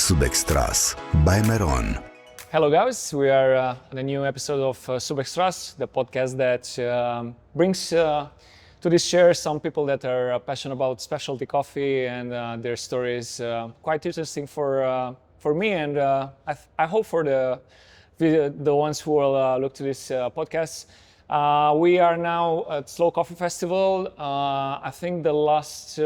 SUBEXTRAS by Meron. Hello guys, we are on a new episode of SUBEXTRAS, the podcast that brings to this share some people that are passionate about specialty coffee and their stories quite interesting for me and I hope for the ones who will look to this podcast. We are now at Slow Coffee Festival. I think the last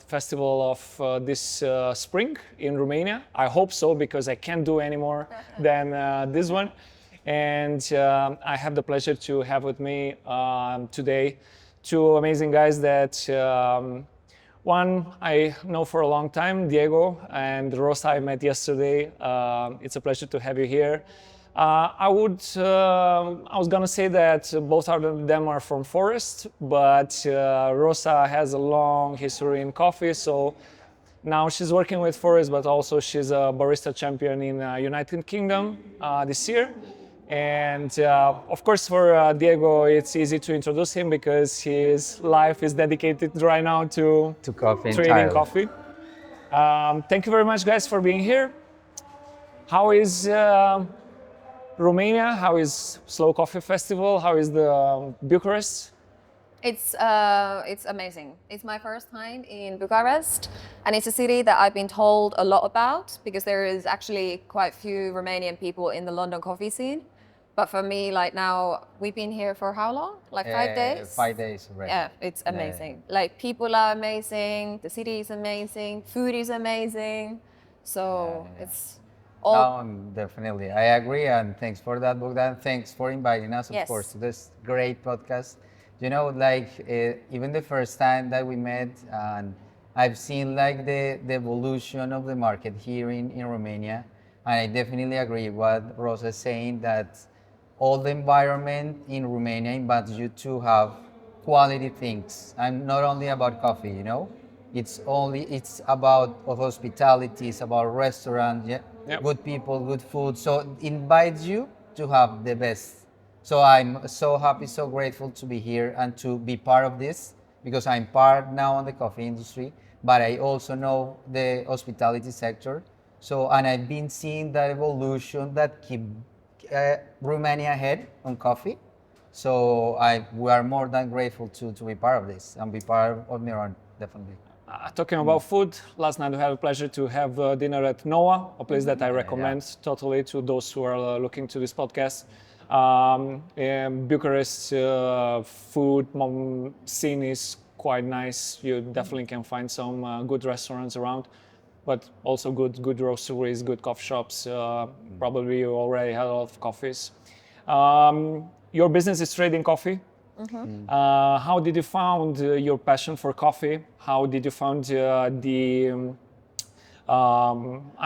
festival of this spring in Romania. I hope so because I can't do any more than this one. And I have the pleasure to have with me today two amazing guys that one I know for a long time, Diego and Rosa I met yesterday. It's a pleasure to have you here. I was gonna say that both of them are from Forest, but Rosa has a long history in coffee, so now she's working with Forest, but also she's a barista champion in United Kingdom this year. And of course for Diego, it's easy to introduce him because his life is dedicated right now to coffee trading coffee. Thank you very much guys for being here. How is Romania? How is Slow Coffee Festival? How is the Bucharest? It's amazing. It's my first time in Bucharest, and it's a city that I've been told a lot about because there is actually quite few Romanian people in the London coffee scene. But for me, like now, we've been here for how long? Like 5 days? 5 days already. Yeah, it's amazing. Like people are amazing, the city is amazing, food is amazing. So it's all... Definitely. I agree, and thanks for that, Bogdan. Thanks for inviting us, of course, to this great podcast. You know, like even the first time that we met, and I've seen like the evolution of the market here in Romania, and I definitely agree with what Rosa is saying, that all the environment in Romania invites you to have quality things, and not only about coffee, you know. It's about hospitality, it's about restaurants, good people, good food. So it invites you to have the best. So I'm so happy, so grateful to be here and to be part of this, because I'm part now on the coffee industry, but I also know the hospitality sector. So, and I've been seeing that evolution that keep Romania ahead on coffee. So we are more than grateful to be part of this and be part of Meron, definitely. Talking about food, last night we had a pleasure to have dinner at Noah, a place that I recommend totally to those who are looking to this podcast. Bucharest food scene is quite nice. You definitely can find some good restaurants around, but also good roasteries, good coffee shops. Probably you already had a lot of coffees. Your business is trading coffee. How did you found your passion for coffee? How did you found I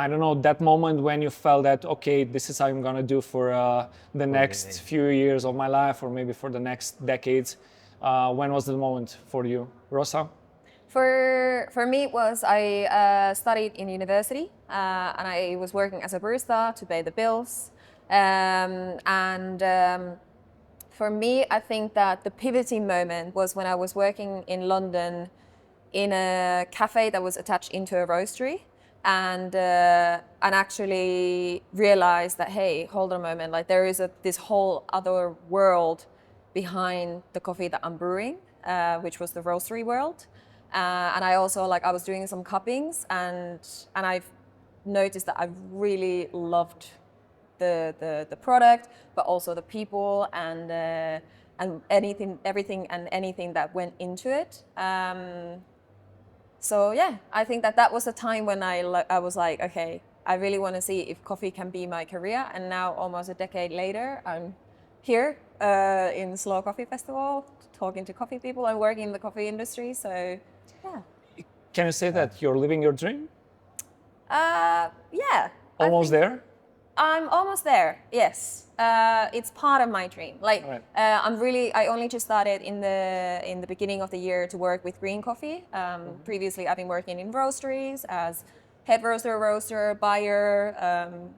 don't know, that moment when you felt that, okay, this is how I'm gonna do for the next few years of my life, or maybe for the next decades? When was the moment for you, Rosa? For me, it was I studied in university and I was working as a barista to pay the bills. For me, I think that the pivoting moment was when I was working in London in a cafe that was attached into a roastery, and actually realized that, hey, hold on a moment, like there is this whole other world behind the coffee that I'm brewing, which was the roastery world. And I also I was doing some cuppings, and I've noticed that I've really loved the product, but also the people and everything that went into it. So yeah, I think that was the time when I was like, okay, I really want to see if coffee can be my career. And now, almost a decade later, I'm here in Slow Coffee Festival, talking to coffee people and working in the coffee industry. So yeah. Can you say that you're living your dream? Yeah. Almost there? I'm almost there. Yes, it's part of my dream. I only just started in the beginning of the year to work with green coffee. Previously, I've been working in roasteries as head roaster, buyer,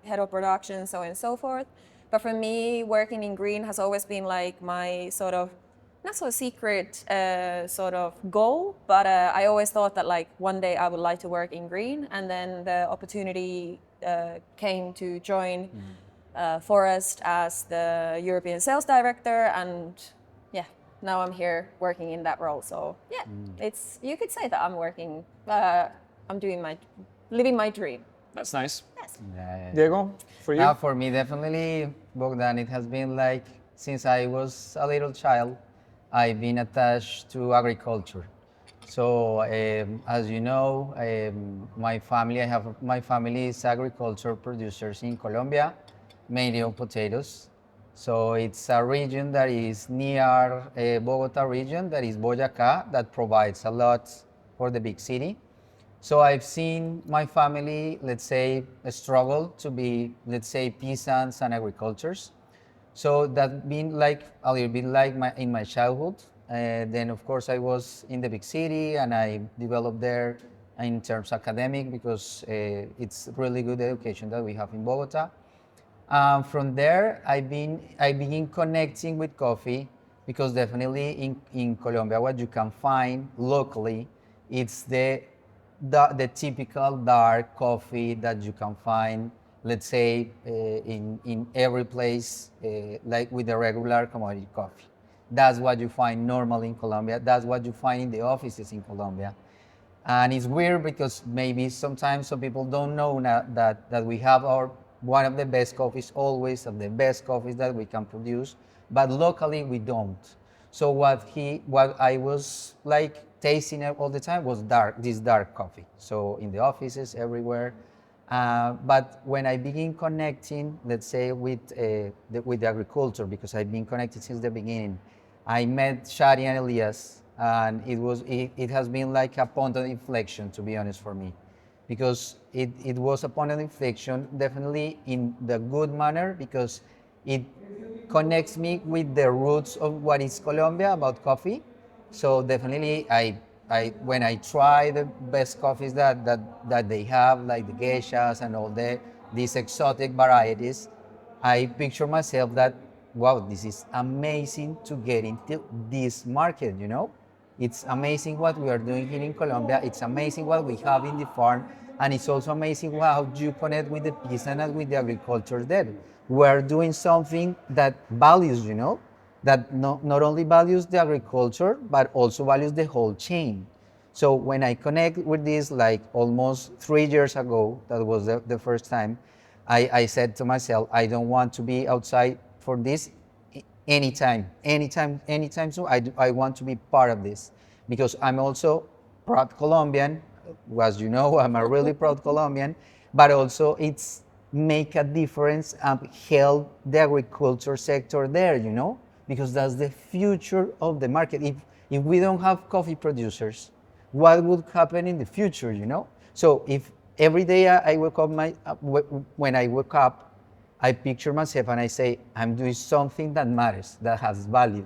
head of production, so on and so forth. But for me, working in green has always been like my sort of not so secret sort of goal, but I always thought that like one day I would like to work in green, and then the opportunity came to join Forest as the European sales director, and yeah, now I'm here working in that role. So yeah, it's, you could say that I'm working, I'm living my dream. That's nice. Yes. Yeah. Diego, for you? Now, for me, definitely, Bogdan, it has been like since I was a little child, I've been attached to agriculture. So, as you know, my family is agriculture producers in Colombia, mainly of potatoes. So it's a region that is near Bogota region, that is Boyacá, that provides a lot for the big city. So I've seen my family, let's say, struggle to be, let's say, peasants and agricultures. So that been like a little bit like in my childhood. Then of course I was in the big city and I developed there in terms academic because it's really good education that we have in Bogota. From there, I begin connecting with coffee because definitely in Colombia, what you can find locally, it's the typical dark coffee that you can find, let's say, in every place, like with the regular commodity coffee. That's what you find normally in Colombia. That's what you find in the offices in Colombia. And it's weird because maybe sometimes some people don't know that we have one of the best coffees always, of the best coffees that we can produce, but locally we don't. So what I was like tasting all the time was this dark coffee. So in the offices, everywhere. But when I begin connecting, let's say with the agriculture, because I've been connected since the beginning, I met Shadi and Elias, and it has been like a point of inflection, to be honest, for me, because it was a point of inflection, definitely in the good manner, because it connects me with the roots of what is Colombia about coffee. So definitely, when I try the best coffees that they have, like the geishas and all these exotic varieties, I picture myself that, wow, this is amazing to get into this market, you know? It's amazing what we are doing here in Colombia. It's amazing what we have in the farm. And it's also amazing how you connect with the peasant and with the agriculture there. We're doing something that values, you know, that not only values the agriculture, but also values the whole chain. So when I connect with this, like almost 3 years ago, that was the first time, I said to myself, I don't want to be outside for this anytime soon. I want to be part of this because I'm also proud Colombian. As you know, I'm a really proud Colombian, but also it's make a difference and help the agriculture sector there, you know, because that's the future of the market. If we don't have coffee producers, what would happen in the future, you know? So if every day I wake up, when I wake up, I picture myself and I say, I'm doing something that matters, that has value,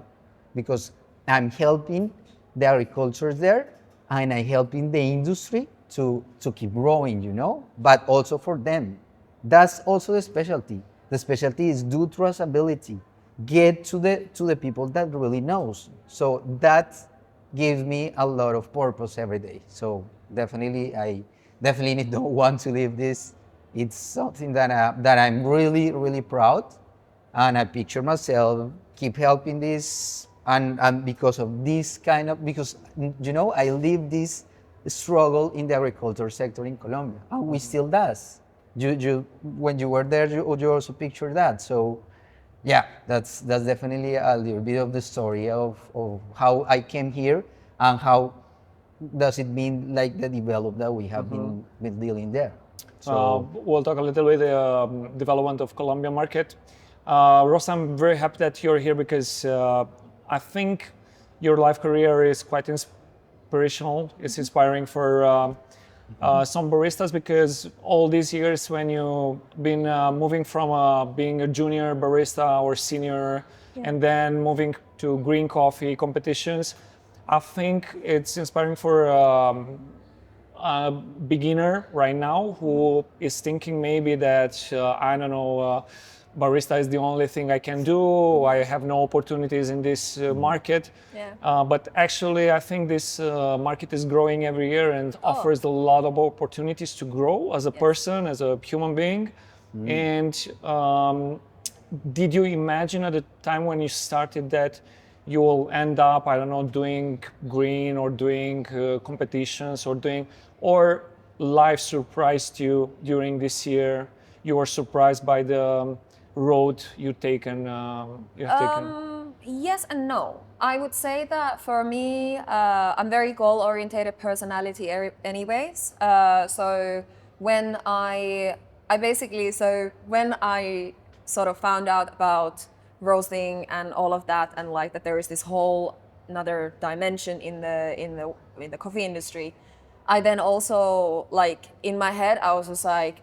because I'm helping the agriculture there and I'm helping the industry to keep growing, you know, but also for them. That's also the specialty. The specialty is do traceability, get to the people that really knows. So that gives me a lot of purpose every day. So definitely, I definitely don't want to leave this. It's something that I'm really, really proud, and I picture myself keep helping this, and because of this kind of, because you know, I live this struggle in the agriculture sector in Colombia, and we still does. You when you were there, you also picture that. So yeah, that's definitely a little bit of the story of how I came here and how does it mean like the develop that we have been dealing there. So We'll talk a little bit development of Colombian market. Rosa, I'm very happy that you're here because I think your life career is quite inspirational. It's inspiring for some baristas because all these years when you've been moving from being a junior barista or senior and then moving to green coffee competitions, I think it's inspiring for a beginner right now who is thinking maybe that, I don't know, barista is the only thing I can do. I have no opportunities in this market. Yeah. But actually, I think this market is growing every year and offers a lot of opportunities to grow as a person, as a human being. And did you imagine at the time when you started that you will end up, I don't know, doing green or doing competitions or life surprised you during this year? You were surprised by the road you have taken? Yes and no. I would say that for me, I'm very goal-oriented personality anyways. So when when I sort of found out about roasting and all of that, and like that there is this whole another dimension in the coffee industry, I then also, like, in my head, I was just like,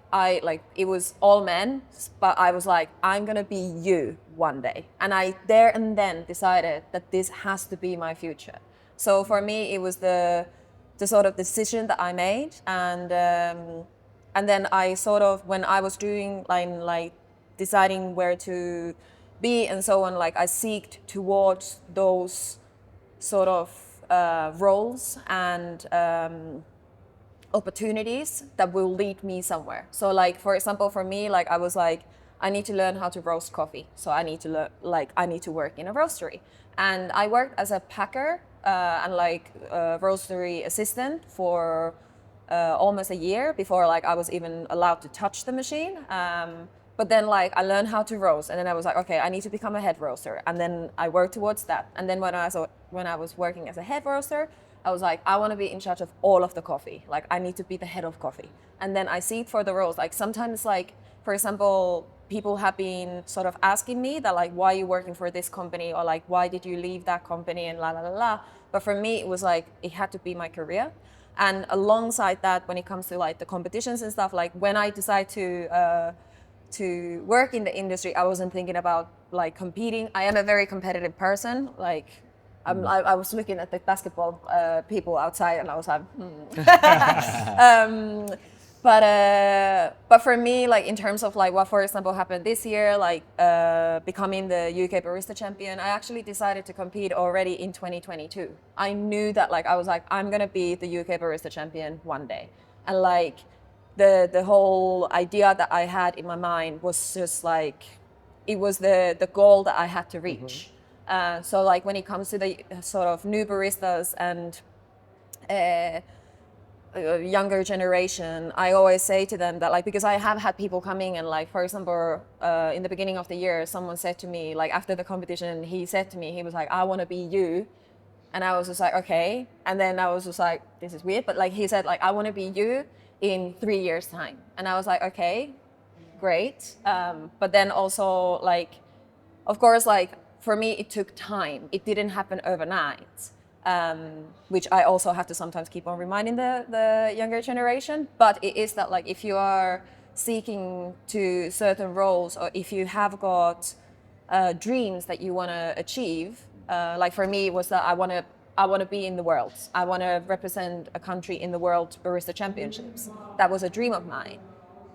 it was all men, but I was like, I'm gonna be you one day. And I there and then decided that this has to be my future. So for me, it was the sort of decision that I made. And then I sort of, when I was doing, like deciding where to be and so on, like I seeked towards those sort of roles and opportunities that will lead me somewhere. So like, for example, for me, like I was like, I need to learn how to roast coffee. So I need to learn, like I need to work in a roastery. And I worked as a packer and like a roastery assistant for almost a year before like I was even allowed to touch the machine. But then like I learned how to roast, and then I was like, okay, I need to become a head roaster. And then I worked towards that. And then when I was working as a head roaster, I was like, I want to be in charge of all of the coffee. Like I need to be the head of coffee. And then I see it for the roles. Like sometimes, like for example, people have been sort of asking me that like, why are you working for this company, or like, why did you leave that company, and la la la la. But for me, it was like it had to be my career. And alongside that, when it comes to like the competitions and stuff, like when I decided to work in the industry, I wasn't thinking about like competing. I am a very competitive person. Like I was looking at the basketball people outside, and I was like, but for me, like in terms of like what, for example, happened this year, like becoming the UK barista champion, I actually decided to compete already in 2022. I knew that like I was like, I'm gonna be the UK barista champion one day, and like the whole idea that I had in my mind was just like, it was the goal that I had to reach. So like when it comes to the sort of new baristas and younger generation, I always say to them that like, because I have had people coming and like, for example, in the beginning of the year, someone said to me, like after the competition, he said to me, he was like, I want to be you. And I was just like, okay. And then I was just like, this is weird. But like he said, like, I want to be you in 3 years time. And I was like, okay, great. But then also like, of course, like for me, it took time. It didn't happen overnight, which I also have to sometimes keep on reminding the younger generation. But it is that like, if you are seeking to certain roles, or if you have got dreams that you want to achieve, like for me, it was that I want to be in the world. I want to represent a country in the World Barista Championships. That was a dream of mine.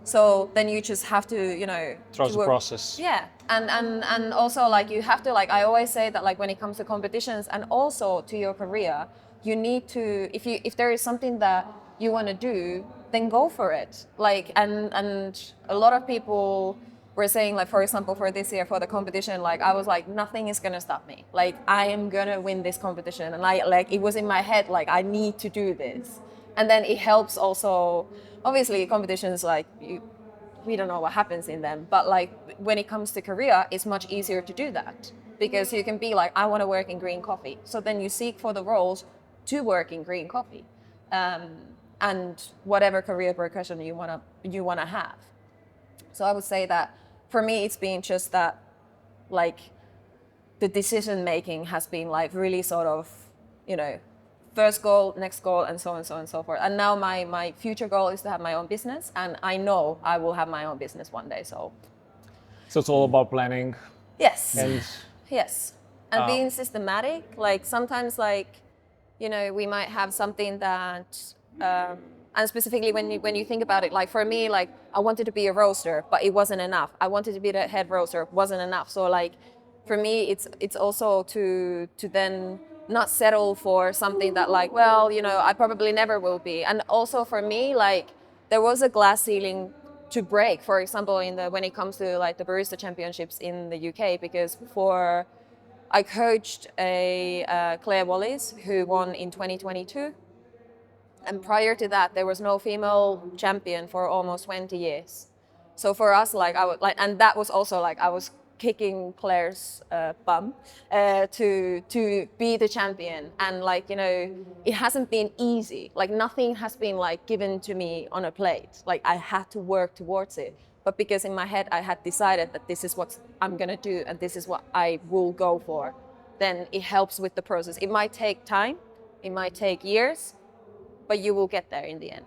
So then you just have to, you know, Trust the process. Yeah, and also like you have to, like I always say that like when it comes to competitions and also to your career, you need to, if there is something that you want to do, then go for it. Like and a lot of people were saying, like for example, for this year for the competition, like I was like, nothing is gonna stop me. Like I am gonna win this competition, and I like it was in my head like I need to do this. And then it helps also, obviously competitions like we don't know what happens in them, but like when it comes to career, it's much easier to do that, because you can be like, I want to work in green coffee. So then you seek for the roles to work in green coffee, and whatever career progression you wanna have. So I would say that for me, it's been just that, like the decision making has been like really sort of, you know, first goal, next goal, and so on and so on and so forth. And now my future goal is to have my own business, and I know I will have my own business one day. So it's all about planning. Yes. And Yes. And being systematic. Like sometimes, like, you know, we might have something that And specifically when you think about it, like for me, like I wanted to be a roaster, but it wasn't enough. I wanted to be the head roaster, wasn't enough. So like for me, it's also to then not settle for something that like, well, you know, I probably never will be. And also for me, like there was a glass ceiling to break. For example, when it comes to like the barista championships in the UK, because I coached Claire Wallis who won in 2022. And prior to that, there was no female champion for almost 20 years. So for us, like I would like, and that was also like I was kicking Claire's bum to be the champion. And like, you know, it hasn't been easy. Like nothing has been like given to me on a plate. Like I had to work towards it. But because in my head I had decided that this is what I'm gonna do and this is what I will go for, then it helps with the process. It might take time, it might take years, but you will get there in the end.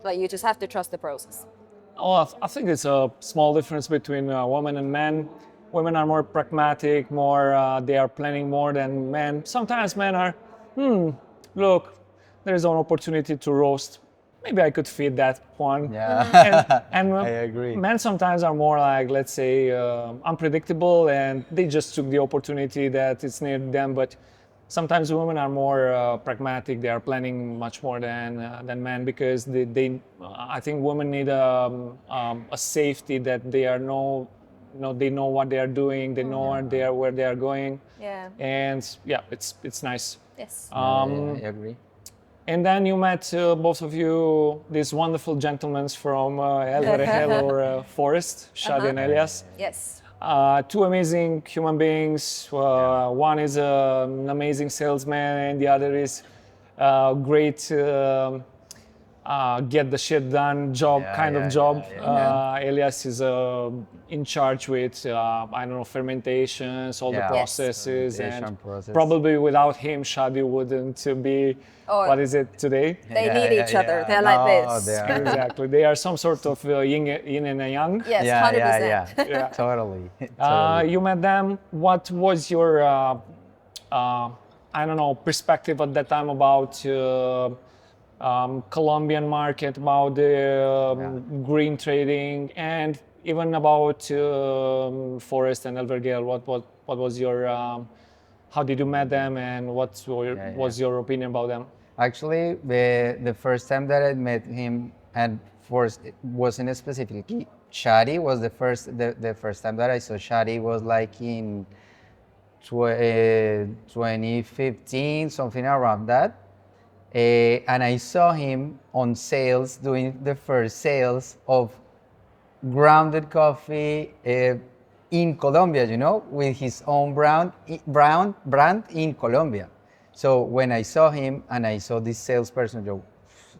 Like you just have to trust the process. Oh, I think it's a small difference between women and men. Women are more pragmatic, they are planning more than men. Sometimes men are, look, there's an opportunity to roast. Maybe I could feed that one. Yeah, And I agree. men sometimes are more like, let's say, unpredictable, and they just took the opportunity that it's near them. But sometimes women are more pragmatic. They are planning much more than men because I think women need a safety that they they know what they are doing. They know where they are going. Yeah. And yeah, it's nice. Yes. I agree. And then you met both of you, these wonderful gentlemen from El Vergel or Forest, Shadi and Elias. Yes. Two amazing human beings. One is an amazing salesman, and the other is great get the shit done job job. Elias is in charge with I don't know, fermentations, all the processes, and probably without him, Shadi wouldn't be what is it today. They need each other. They're like this. Exactly, they are some sort of yin and a yang. Yes, 100%. Yeah. Totally. You met them. What was your I don't know, perspective at that time about Colombian market, about the green trading, and even about Forest and El Vergel? What was your how did you met them, and what was your opinion about them? Actually, the first time that I met him, and Forest wasn't specifically Shadi, was the first time that I saw Shadi was like in 2015, something around that. And I saw him on sales, doing the first sales of grounded coffee in Colombia, you know, with his own brand in Colombia. So when I saw him and I saw this salesperson,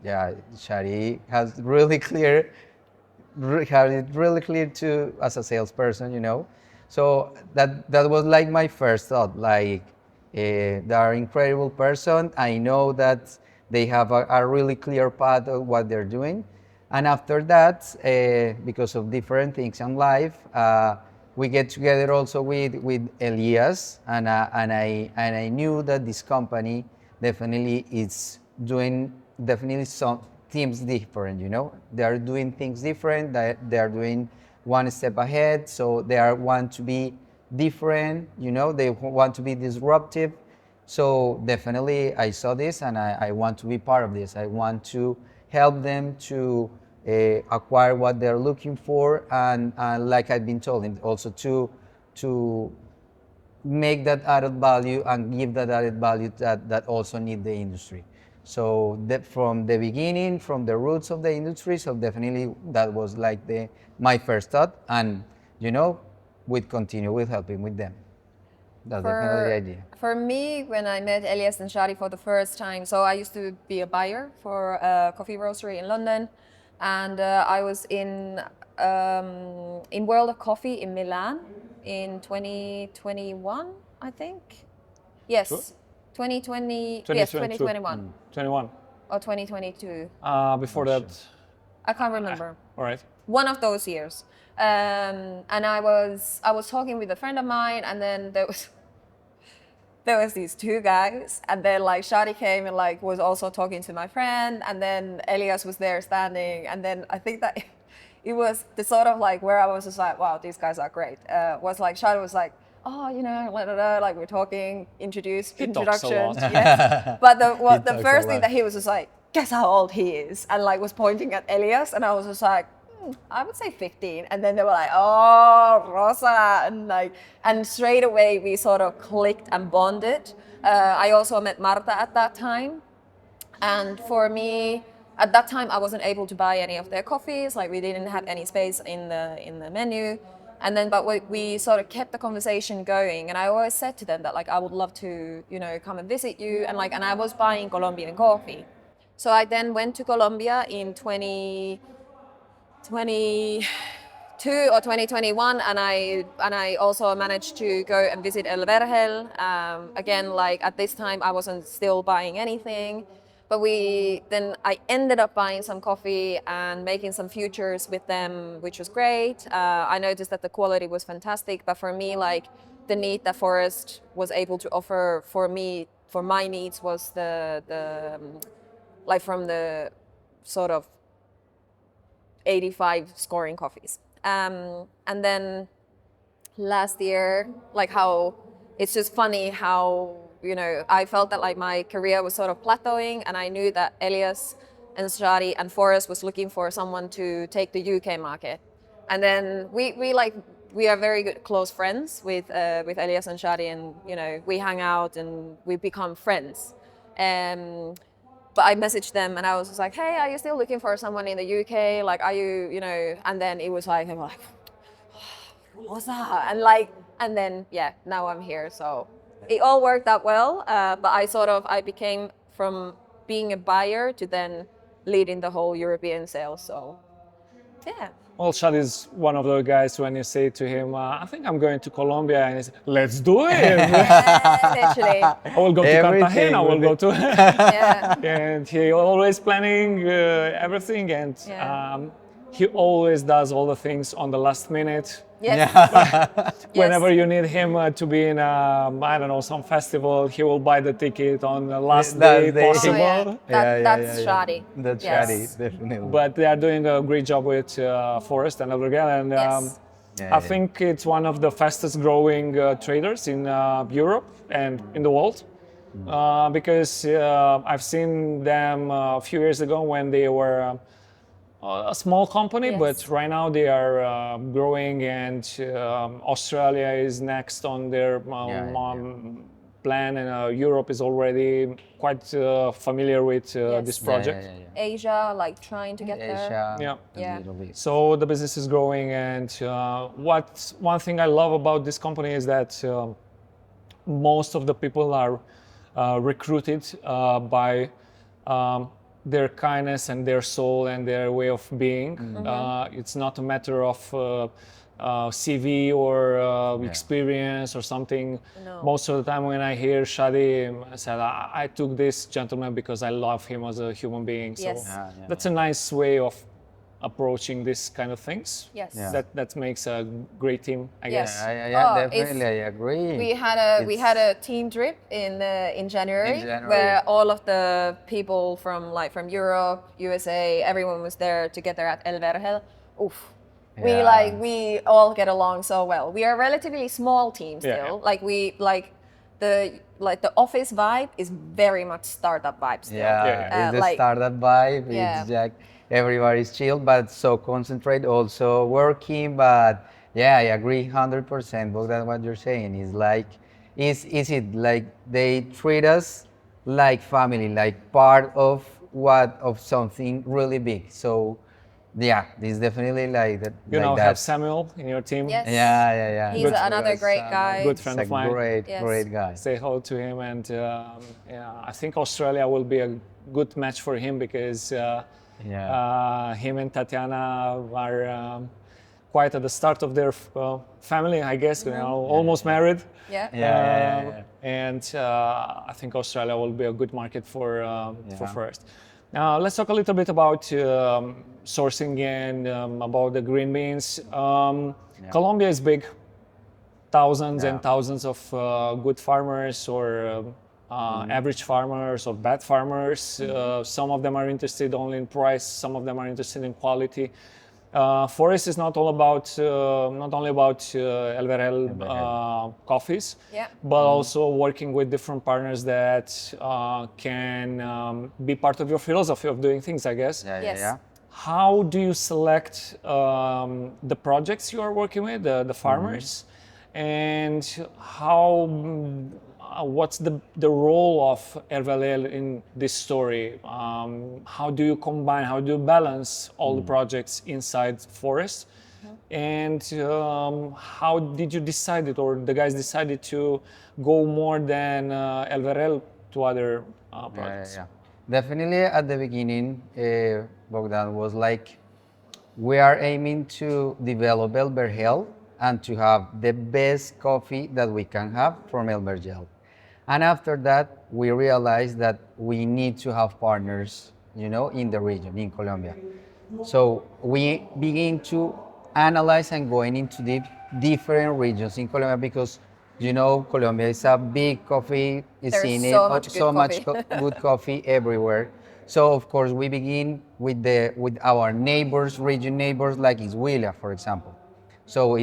Shadi has it really clear to as a salesperson, you know. So that was like my first thought, like they are incredible person. I know that they have a really clear path of what they're doing. And after that, because of different things in life, we get together also with Elias, and I knew that this company definitely is doing some things different. You know, they are doing things different. They are doing one step ahead. So they want to be different. You know, they want to be disruptive. So definitely, I saw this, and I want to be part of this. I want to help them to acquire what they're looking for, and like I've been told, also to make that added value and give that added value that also need the industry. So from the beginning, from the roots of the industry, so definitely that was like my first thought, and you know, we'd continue with helping with them. That's definitely the idea. For me, when I met Elias and Shadi for the first time, so I used to be a buyer for a coffee roastery in London, and I was in World of Coffee in Milan in 2021, I think. Yes, Sure. 2020. Yes, 2021. 21. Or 2022. Before that. I can't remember. All right. One of those years. And I was talking with a friend of mine, and then there was there was these two guys, and then like Shadi came and like was also talking to my friend, and then Elias was there standing, and then I think that it was the sort of like where I was just like, wow, these guys are great. Was like Shadi was like, oh, you know, like we're talking, introduction, talks a lot. yes. But the talks first a thing lot. that he was just like, guess how old he is, and like was pointing at Elias, and I was just like, I would say 15. And then they were like, oh, Rosa, and straight away we sort of clicked and bonded. I also met Marta at that time, and for me, at that time I wasn't able to buy any of their coffees. Like we didn't have any space in the menu. And then, but we sort of kept the conversation going, and I always said to them that like I would love to, you know, come and visit you, and I was buying Colombian coffee. So I then went to Colombia in 2022 or 2021, and I also managed to go and visit El Vergel. Again, like at this time I wasn't still buying anything, but I ended up buying some coffee and making some futures with them, which was great. I noticed that the quality was fantastic, but for me, like the need that Forest was able to offer for me, for my needs, was like from the sort of 85 scoring coffees. And then last year, like how it's just funny how, you know, I felt that like my career was sort of plateauing, and I knew that Elias and Shadi and Forrest was looking for someone to take the UK market. And then we are very good close friends with Elias and Shadi, and you know, we hang out and we become friends. But I messaged them and I was just like, hey, are you still looking for someone in the UK? Like, are you know? And then it was like, I'm like, Rosa, and then yeah, now I'm here. So it all worked out well. But I became from being a buyer to then leading the whole European sales. So yeah. Well, Shad is one of those guys when you say to him, I think I'm going to Colombia, and he says, let's do it. Literally. I will go to Everything Cartagena, I will will go to... Yeah. And he always planning everything, and Yeah. he always does all the things on the last minute. Yes. Whenever Yes. you need him to be in, I don't know, some festival, he will buy the ticket on the last Last day day. possible. Oh, yeah. That's Shadi. That's Yes. Shadi, definitely. But they are doing a great job with Forrest and Abigail, and Yes. I think it's one of the fastest growing traders in Europe and in the world. Because I've seen them a few years ago when they were a small company, Yes. but right now they are growing, and Australia is next on their plan, and Europe is already quite familiar with Yes. this project. Asia, like trying to get there. Asia, Yeah. a Yeah. little bit. So the business is growing, and one thing I love about this company is that most of the people are recruited by their kindness and their soul and their way of being. It's not a matter of CV or experience or something. No. Most of the time when I hear Shadi, I said, I took this gentleman because I love him as a human being. So Yes. that's a nice way of approaching this kind of things. Yes. Yeah. That makes a great team, I Yes. guess. Yeah, Oh, definitely, I agree. We had a team trip in January, In January. where all of the people from Europe, USA, everyone was there together at El Vergel. Oof. Yeah. We all get along so well. We are a relatively small team still. Yeah. The office vibe is very much startup vibe still. Yeah, it's the like- startup vibe. Yeah. It's like everybody's chill, but so concentrate, also working. But yeah, I agree 100%. Bogdan, what you're saying is like, is it like they treat us like family, like part of something really big. So yeah, this is definitely like that. You like know, that. have Samuel in your team. Yes. Yeah. He's Good. another great Sam, guy. Good He's friend a of mine. great, Yes. great guy. Say hello to him, and I think Australia will be a good match for him because him and Tatiana are quite at the start of their family, I guess. You know, almost married. Yeah. Yeah. And I think Australia will be a good market for First. Now let's talk a little bit about sourcing and about the green beans. Colombia is big. thousands and thousands of good farmers or average farmers or bad farmers. Some of them are interested only in price. Some of them are interested in quality. Forest is not only about El Verel coffees, but also working with different partners that can be part of your philosophy of doing things, I guess. Yeah. How do you select the projects you are working with, the farmers, and how? What's the role of El Verel in this story? How do you combine? How do you balance all the projects inside Forest? And how did you decide it, or the guys decided to go more than El Verel to other projects? Yeah. Definitely at the beginning, Bogdan was like, we are aiming to develop El Vergel and to have the best coffee that we can have from El Vergel. And after that, we realized that we need to have partners, in the region, in Colombia. So we begin to analyze and going into the different regions in Colombia because, Colombia is a big coffee scene, so much good coffee everywhere. So of course we begin with our region neighbors like Huila, for example. So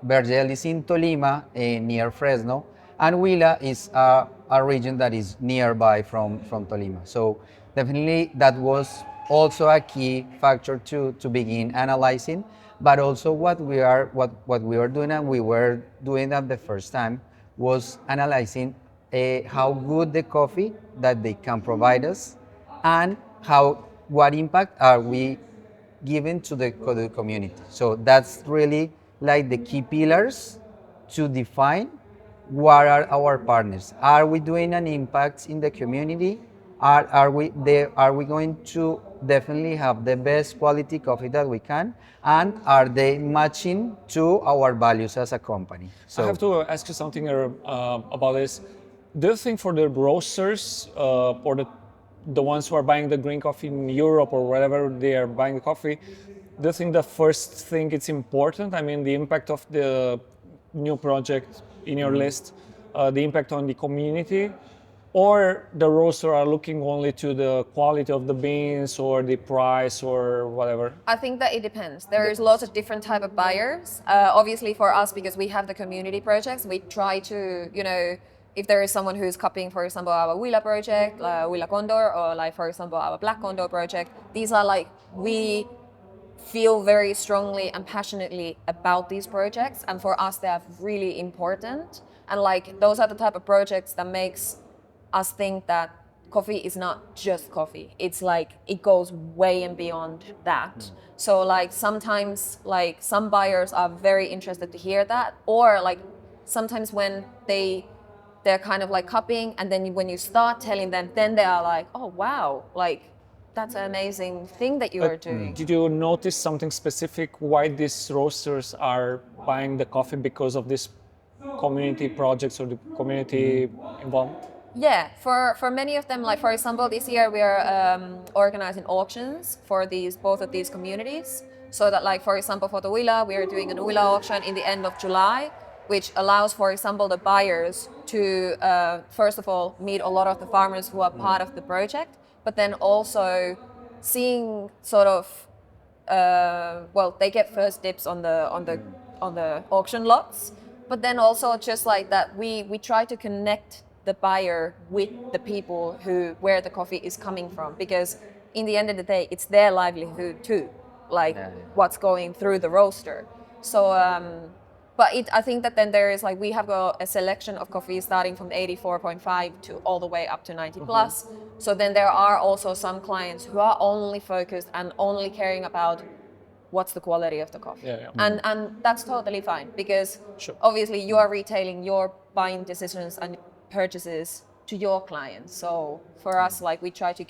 Vergel is in Tolima, near Fresno, and Huila is a region that is nearby from Tolima. So definitely that was also a key factor to begin analyzing, but also what we are doing, and we were doing that the first time, was analyzing how good the coffee that they can provide us, and what impact are we giving to the community. So that's really like the key pillars to define what are our partners. Are we doing an impact in the community? Are we going to definitely have the best quality coffee that we can? And are they matching to our values as a company? I have to ask you something about this. Do you think for the roasters or the ones who are buying the green coffee in Europe or wherever they are buying the coffee, do you think the first thing it's important? I mean, the impact of the new project in your list, the impact on the community, or the roaster are looking only to the quality of the beans or the price or whatever? I think that it depends. There is lots of different type of buyers. Obviously for us, because we have the community projects, we try to, if there is someone who's copying, for example, our Huila project, Huila Condor, or like, for example, our Black Condor project, these are like, we feel very strongly and passionately about these projects. And for us, they are really important. And like, those are the type of projects that makes us think that coffee is not just coffee. It's like, it goes way and beyond that. So like, sometimes like some buyers are very interested to hear that, or like sometimes when they're kind of like copying, and then when you start telling them, then they are like, oh wow, like that's an amazing thing that you are doing. Did you notice something specific why these roasters are buying the coffee because of this community projects or the community involvement? Yeah, for many of them, like for example, this year we are organizing auctions for both of these communities. So that, like for example, for the Huila, we are doing an Huila auction in the end of July, which allows, for example, the buyers to first of all meet a lot of the farmers who are part of the project, but then also seeing sort of they get first dips on the auction lots, but then also just like that we try to connect the buyer with the people where the coffee is coming from, because in the end of the day, it's their livelihood too, like what's going through the roaster. So, but I think that then there is like, we have a selection of coffee starting from 84.5 to all the way up to 90 plus. So then there are also some clients who are only focused and only caring about what's the quality of the coffee. And that's totally fine, because obviously you are retailing your buying decisions and purchases to your clients. So for us, like, we try to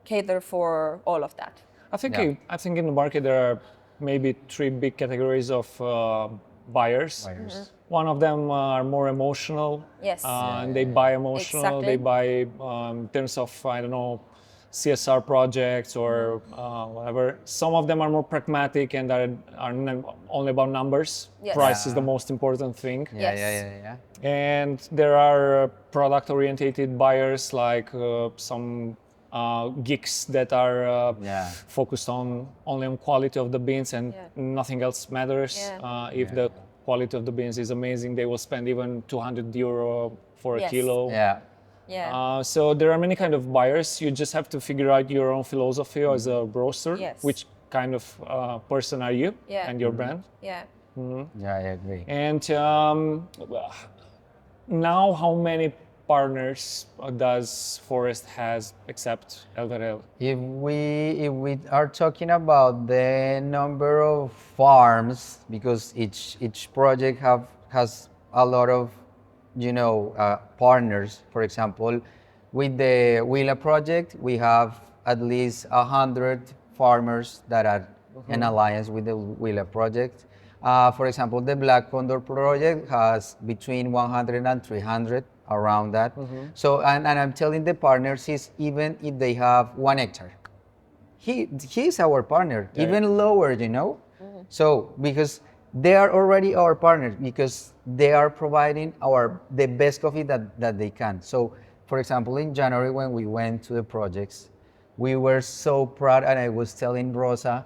cater for all of that. I think in the market there are maybe three big categories of buyers. One of them are more emotional. Yes. And they buy emotional. Exactly. They buy in terms of, I don't know, CSR projects or whatever. Some of them are more pragmatic and only about numbers. Yes. Price is the most important thing. Yeah, Yes. yeah. And there are product-oriented buyers like some geeks that are Yeah. focused only on quality of the beans and Yeah. nothing else matters. Yeah. If the quality of the beans is amazing, they will spend even 200 euro for a Yes. kilo. Yeah. Yeah. So there are many kind of buyers. You just have to figure out your own philosophy as a roaster. Yes. Which kind of person are you Yeah. and your brand? Yeah. Yeah, I agree. And now, how many partners does Forest has except Elverel? If we are talking about the number of farms, because each project has a lot of partners. For example, with the Willa project, we have at least 100 farmers that are in alliance with the Willa project. For example, the Black Condor project has between 100 and 300 around that. So, and I'm telling the partners is even if they have 1 hectare, he's our partner, even lower. So because they are already our partners, because they are providing the best coffee that they can. So for example, in January when we went to the projects, we were so proud, and I was telling Rosa,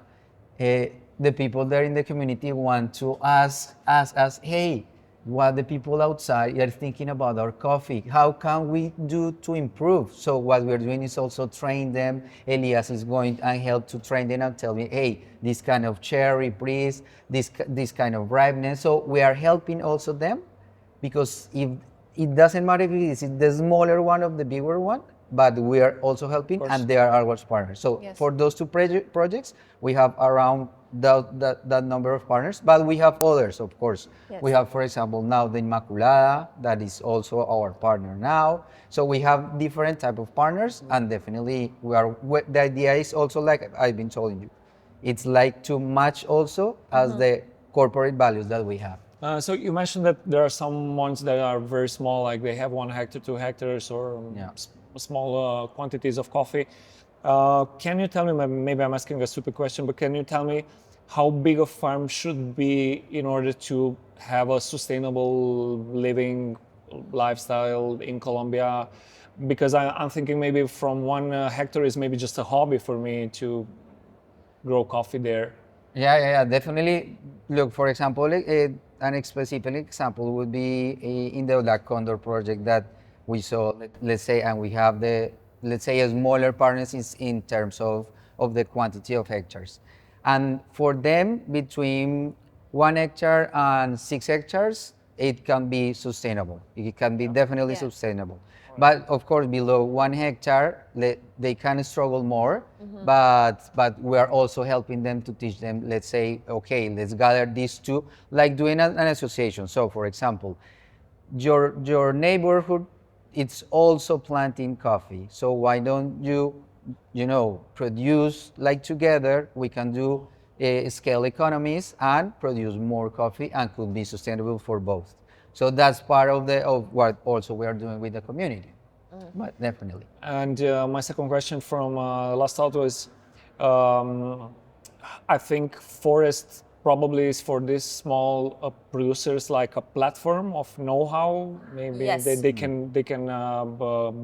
the people there in the community want to ask us, hey, what the people outside are thinking about our coffee. How can we do to improve? So what we're doing is also train them. Elias is going and help to train them and tell me, hey, this kind of cherry breeze, this kind of ripeness. So we are helping also them, because if it doesn't matter if it is the smaller one or the bigger one, but we are also helping, and they are our partners. So Yes. for those two projects, we have around that number of partners, but we have others, of course. Yes. We have, for example, now the Inmaculada, that is also our partner now. So we have different type of partners, and definitely the idea is also, like I've been telling you, it's like to match also as the corporate values that we have. So you mentioned that there are some ones that are very small, like they have 1 hectare, 2 hectares, or small quantities of coffee. Can you tell me, maybe I'm asking a stupid question, but can you tell me how big a farm should be in order to have a sustainable living lifestyle in Colombia? Because I'm thinking maybe from 1 hectare is maybe just a hobby for me to grow coffee there. Yeah, definitely. Look, for example, an specific example would be in the Black Condor project that we saw, let's say, and we have let's say, a smaller partners in terms of the quantity of hectares. And for them, between 1 hectare and 6 hectares, it can be sustainable. It can be definitely sustainable. But of course, below 1 hectare, they can struggle more. But we are also helping them to teach them, let's say, okay, let's gather these two, like doing an association. So for example, your neighborhood, it's also planting coffee. So why don't you produce, like, together we can do scale economies and produce more coffee, and could be sustainable for both. So that's part of what also we are doing with the community. But definitely. And my second question from last thought was, I think Forest probably is for these small producers like a platform of know-how. Maybe Yes. they can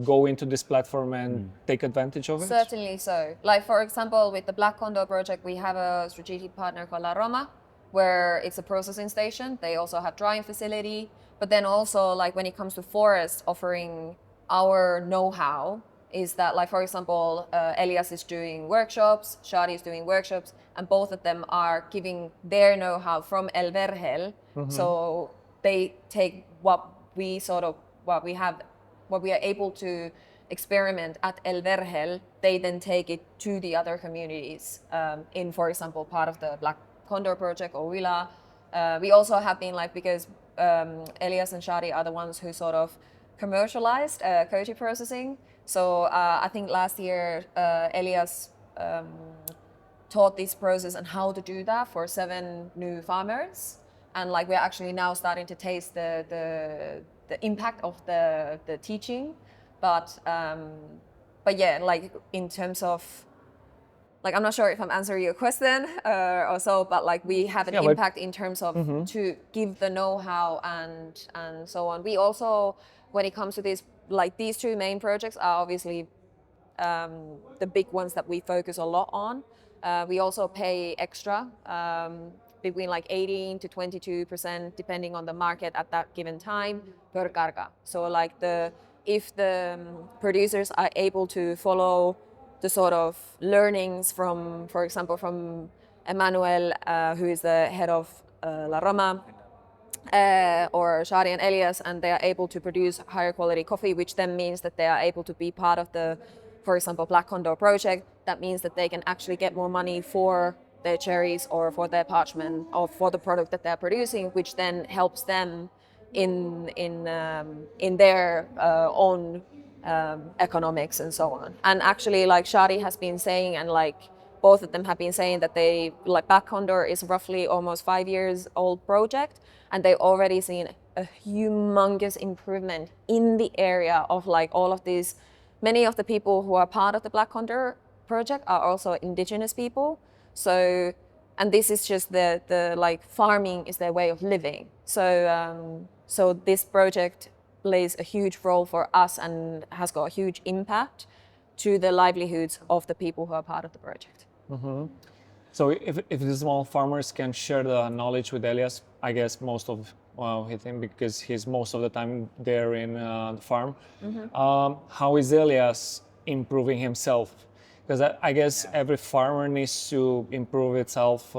go into this platform and take advantage of it. Certainly so. Like, for example, with the Black Condor Project, we have a strategic partner called La Roma, where it's a processing station. They also have drying facility. But then also, like, when it comes to Forest, offering our know-how is that, like, for example, Elias is doing workshops, Shadi is doing workshops, and both of them are giving their know-how from El Vergel. So they take what we are able to experiment at El Vergel, they then take it to the other communities in, for example, part of the Black Condor Project or Willa. We also have been, like, because Elias and Shadi are the ones who sort of commercialized koji processing. So I think last year Elias taught this process and how to do that for 7 new farmers, and, like, we're actually now starting to taste the impact of the teaching. But but yeah, like in terms of, like, I'm not sure if I'm answering your question or so, but like we have an impact in terms of to give the know-how and so on. We also, when it comes to this, like these two main projects are obviously the big ones that we focus a lot on. We also pay extra between like 18 to 22% depending on the market at that given time per carga. So like if the producers are able to follow the sort of learnings from, for example, from Emmanuel, who is the head of La Roma, or Shadi and Elias, and they are able to produce higher quality coffee, which then means that they are able to be part of the, for example, Black Condor Project. That means that they can actually get more money for their cherries or for their parchment or for the product that they're producing, which then helps them in their own economics and so on. And actually, like Shadi has been saying, and like both of them have been saying that they, like Black Condor is roughly almost 5 years old project, and they've already seen a humongous improvement in the area of like all of these. Many of the people who are part of the Black Condor project are also indigenous people. So, and this is just the like farming is their way of living. So this project plays a huge role for us and has got a huge impact to the livelihoods of the people who are part of the project. So if the small farmers can share the knowledge with Elias, I guess most of him, because he's most of the time there in the farm. How is Elias improving himself? Because I guess every farmer needs to improve itself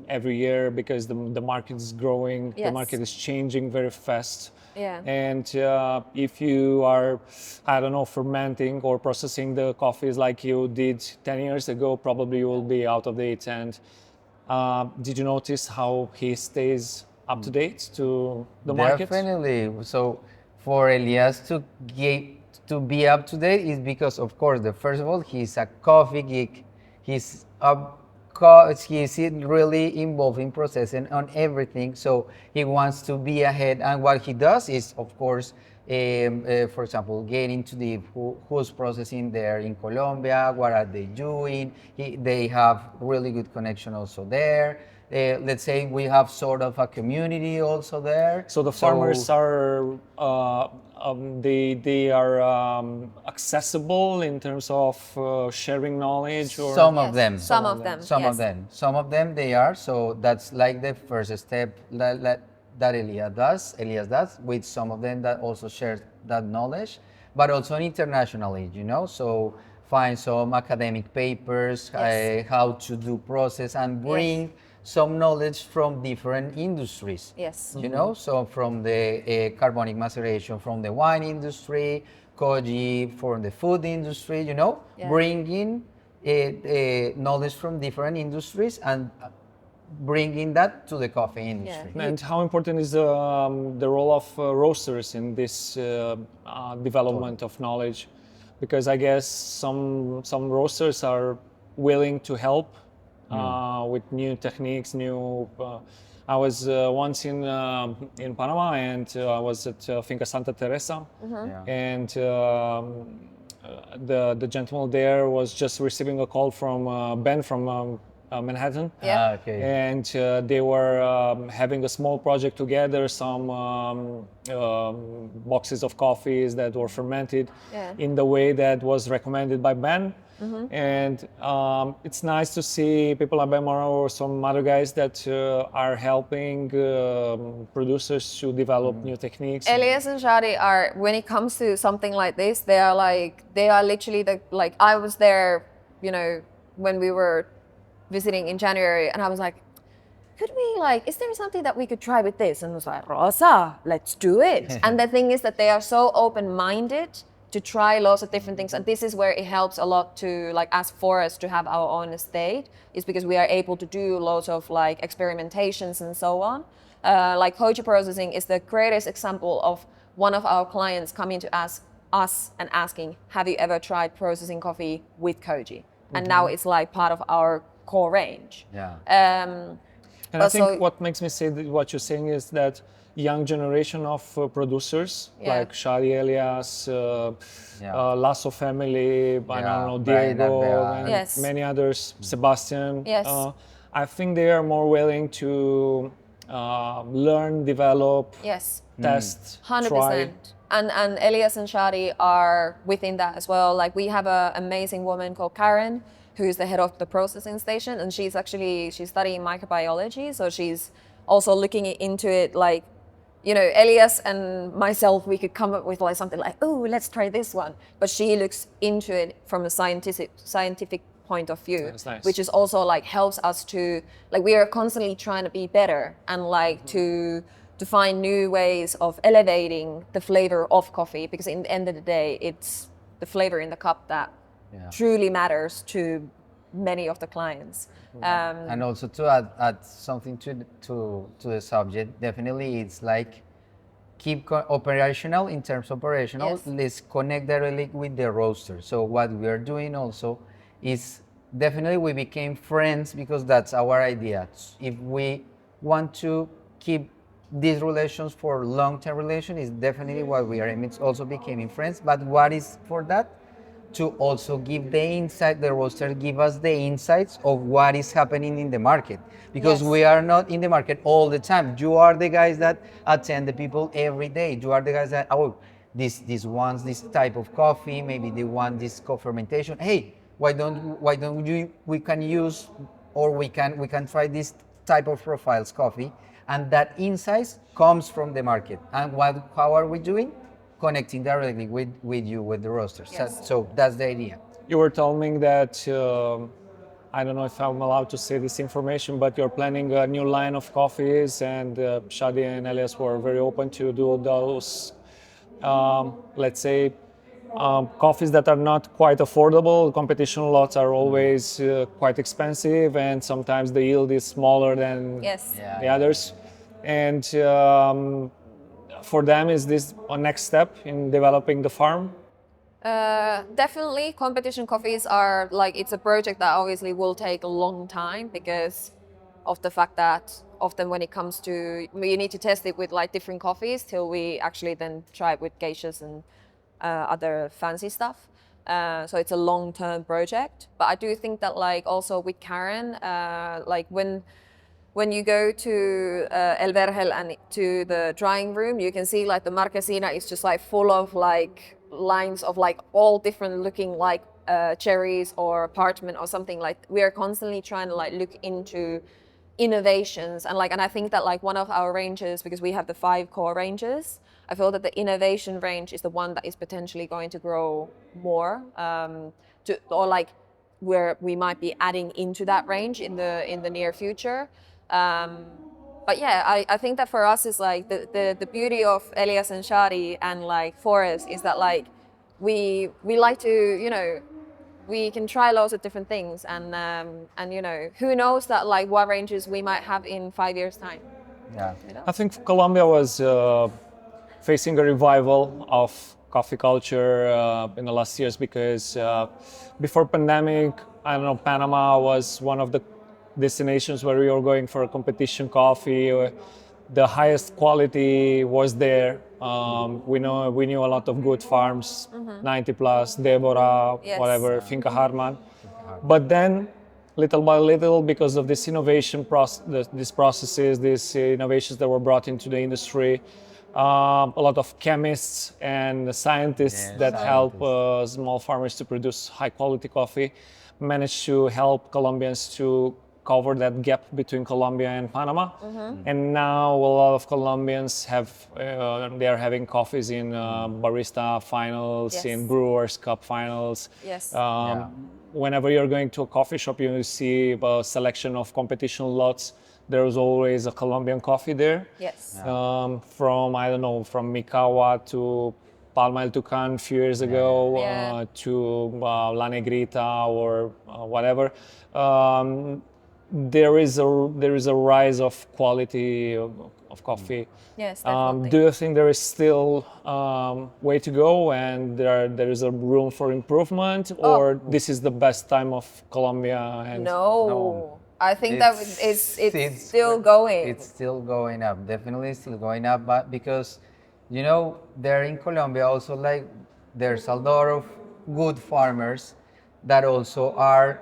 every year because the market is growing, the market is changing very fast. Yeah. And if you are, I don't know, fermenting or processing the coffees like you did 10 years ago, probably you will be out of date. And did you notice how he stays up to date to the market? Definitely. So for Elias to be up to date is because, of course, first of all, he's a coffee geek. He's he's really involved in processing on everything, so he wants to be ahead. And what he does is, of course, for example, get into who's processing there in Colombia, what are they doing. They have really good connection also there. Let's say we have sort of a community also there. So the farmers are they are accessible in terms of sharing knowledge, or some of them. Some of them. Some of them they are. So that's like the first step that Elias does with some of them that also share that knowledge, but also internationally, so find some academic papers, how to do process and bring some knowledge from different industries. Yes. So from the carbonic maceration from the wine industry, koji from the food industry, bringing knowledge from different industries and bringing that to the coffee industry. And how important is the role of roasters in this development of knowledge? Because I guess some roasters are willing to help with new techniques, I was once in Panama, and I was at Finca Santa Teresa, and the gentleman there was just receiving a call from Ben from Manhattan. And they were having a small project together, some boxes of coffees that were fermented in the way that was recommended by Ben. And it's nice to see people like Ben Meron or some other guys that are helping producers to develop new techniques. Elias and Shadi are, when it comes to something like this, they are literally I was there, when we were visiting in January, and I was like, could we is there something that we could try with this? And I was like, Rosa, let's do it. And the thing is that they are so open-minded to try lots of different things, and this is where it helps a lot to ask for us to have our own estate, is because we are able to do lots of experimentations and so on. Koji processing is the greatest example of one of our clients coming to us and asking, have you ever tried processing coffee with koji? And now it's part of our core range. And I But think so- what makes me say that what you're saying is that young generation of producers Yeah. like Shadi Elias, Yeah. Lasso family, I Yeah, don't know, Brian Diego, Arvea. and Yes. many others, Sebastian. Yes. I think they are more willing to learn, develop, Yes. test, 100%. try. And Elias and Shadi are within that as well. Like we have an amazing woman called Karen, who's the head of the processing station, and she's studying microbiology, so she's also looking into it like, you know, Elias and myself, we could come up with like something like, oh, let's try this one. But she looks into it from a scientific point of view, That's nice. which is also like helps us to like we are constantly trying to be better and like to find new ways of elevating the flavor of coffee, because in the end of the day, it's the flavor in the cup that truly matters to many of the clients. And also to add something to the subject, definitely it's like keep operational in terms of operational. Yes. Let's connect directly with the roaster. So what we are doing also is definitely we became friends because that's our idea. If we want to keep these relations for long-term relation, is definitely what we are aiming. It's also becoming friends. But what is for that? To also give the insight, the roaster give us the insights of what is happening in the market, because Yes. we are not in the market all the time. You are the guys that attend the people every day. You are the guys that, oh, this wants this type of coffee, maybe they want this co-fermentation. Hey, why don't you we can use, or we can try this type of profiles coffee, and that insights comes from the market. And how are we doing? Connecting directly with you, with the roasters. Yes. So that's the idea. You were telling me that I don't know if I'm allowed to say this information, but you're planning a new line of coffees, and Shadi and Elias were very open to do those, let's say, coffees that are not quite affordable. Competition lots are always quite expensive, and sometimes the yield is smaller than Yes. Yeah, the yeah, others. And for them, is this a next step in developing the farm? Definitely, competition coffees are like it's a project that obviously will take a long time because of the fact that often when it comes to you need to test it with like different coffees till we actually then try it with geishas and other fancy stuff. So it's a long-term project. But I do think that like also with Karen, like when you go to El Vergel and to the drying room, you can see like the Marquesina is just like full of like lines of like all different looking like cherries or parchment or something. Like we are constantly trying to like look into innovations and I think that like one of our ranges, because we have the 5 core ranges, I feel that the innovation range is the one that is potentially going to grow more or like where we might be adding into that range in the near future. But yeah, I think that for us is like the beauty of Elias and Shadi and like Forest is that like we like to, you know, we can try loads of different things and you know, who knows that like what ranges we might have in 5 years time. yeah. You know? I think Colombia was facing a revival of coffee culture in the last years because before pandemic, I don't know, Panama was one of the destinations where we were going for a competition coffee. The highest quality was there. We knew a lot of good farms, 90 plus, Deborah, Yes. whatever, Finca Harman. But then, little by little, because of this innovation these processes, these innovations that were brought into the industry, a lot of chemists and scientists Yes, that help scientists. small farmers to produce high quality coffee managed to help Colombians to cover that gap between Colombia and Panama. And now a lot of Colombians they are having coffees in barista finals, Yes. in Brewers Cup finals. Yes. Yeah. Whenever you're going to a coffee shop, you see a selection of competition lots. There's always a Colombian coffee there. Yes. From, I don't know, from Mikawa to Palma El Tucan a few years ago Yeah. to La Negrita or whatever. There is a rise of quality of coffee. Yes, definitely. Do you think there is still way to go and there is a room for improvement, or this is the best time of Colombia? And No. I think that it's still going. It's still going up. Definitely still going up. But because, there in Colombia also like there's a lot of good farmers that also are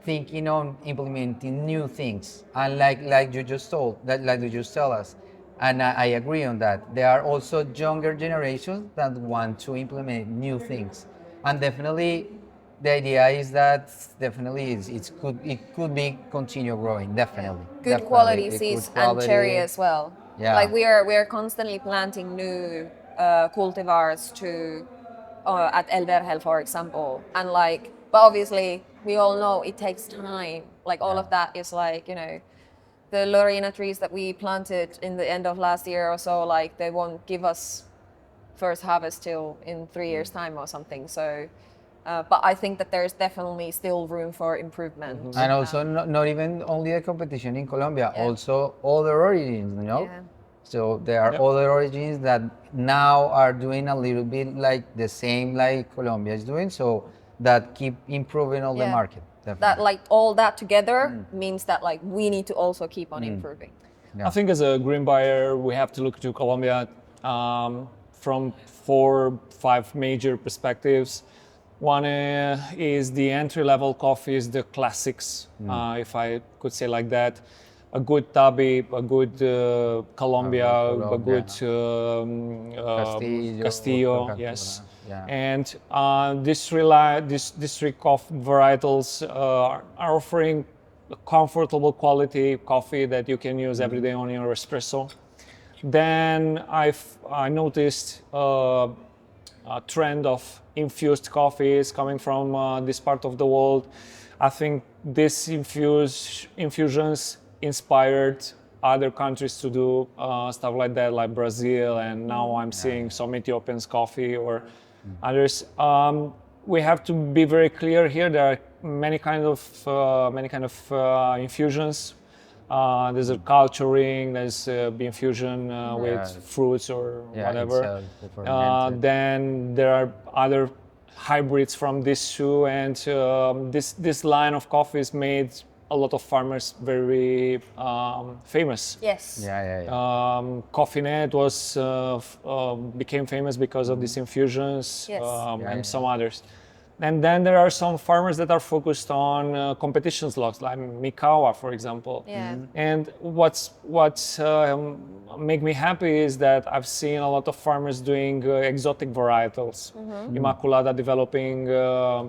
thinking on implementing new things. And like you just told, like you just tell us, and I agree on that. There are also younger generations that want to implement new things, and definitely the idea is that definitely it could be continue growing definitely. Good Definitely. quality Good seeds and quality. cherry as well. Yeah. Like we are constantly planting new cultivars to at El Vergel, for example, and like, but obviously we all know it takes time. Like all of that is like, the Lorena trees that we planted in the end of last year or so, like they won't give us first harvest till in 3 years time or something. So but I think that there's definitely still room for improvement. And also not even only the competition in Colombia, Yeah. also other origins, Yeah. So there are other origins that now are doing a little bit like the same like Colombia is doing, so that keep improving on the Yeah. market. Definitely. That like all that together means that like we need to also keep on improving. Yeah. I think as a green buyer, we have to look to Colombia from 4-5 major perspectives. One is the entry-level coffees, the classics, if I could say like that. A good Tabi, a good Colombia, a good Castillo, yes. Yeah. And these three varietals are offering a comfortable quality coffee that you can use every day on your espresso. Then I noticed a trend of infused coffees coming from this part of the world. I think these infusions inspired other countries to do stuff like that, like Brazil, and now I'm seeing some Ethiopians coffee or others. We have to be very clear here. There are many kind of infusions. There's a culturing, there's infusion with fruits or whatever. Then there are other hybrids from this too, and this line of coffees made a lot of farmers very famous. Yes. Coffee.net was became famous because of these infusions, Yes. and some others. And then there are some farmers that are focused on competition slots, like Mikawa, for example. Yeah. And what's make me happy is that I've seen a lot of farmers doing exotic varietals. Immaculada developing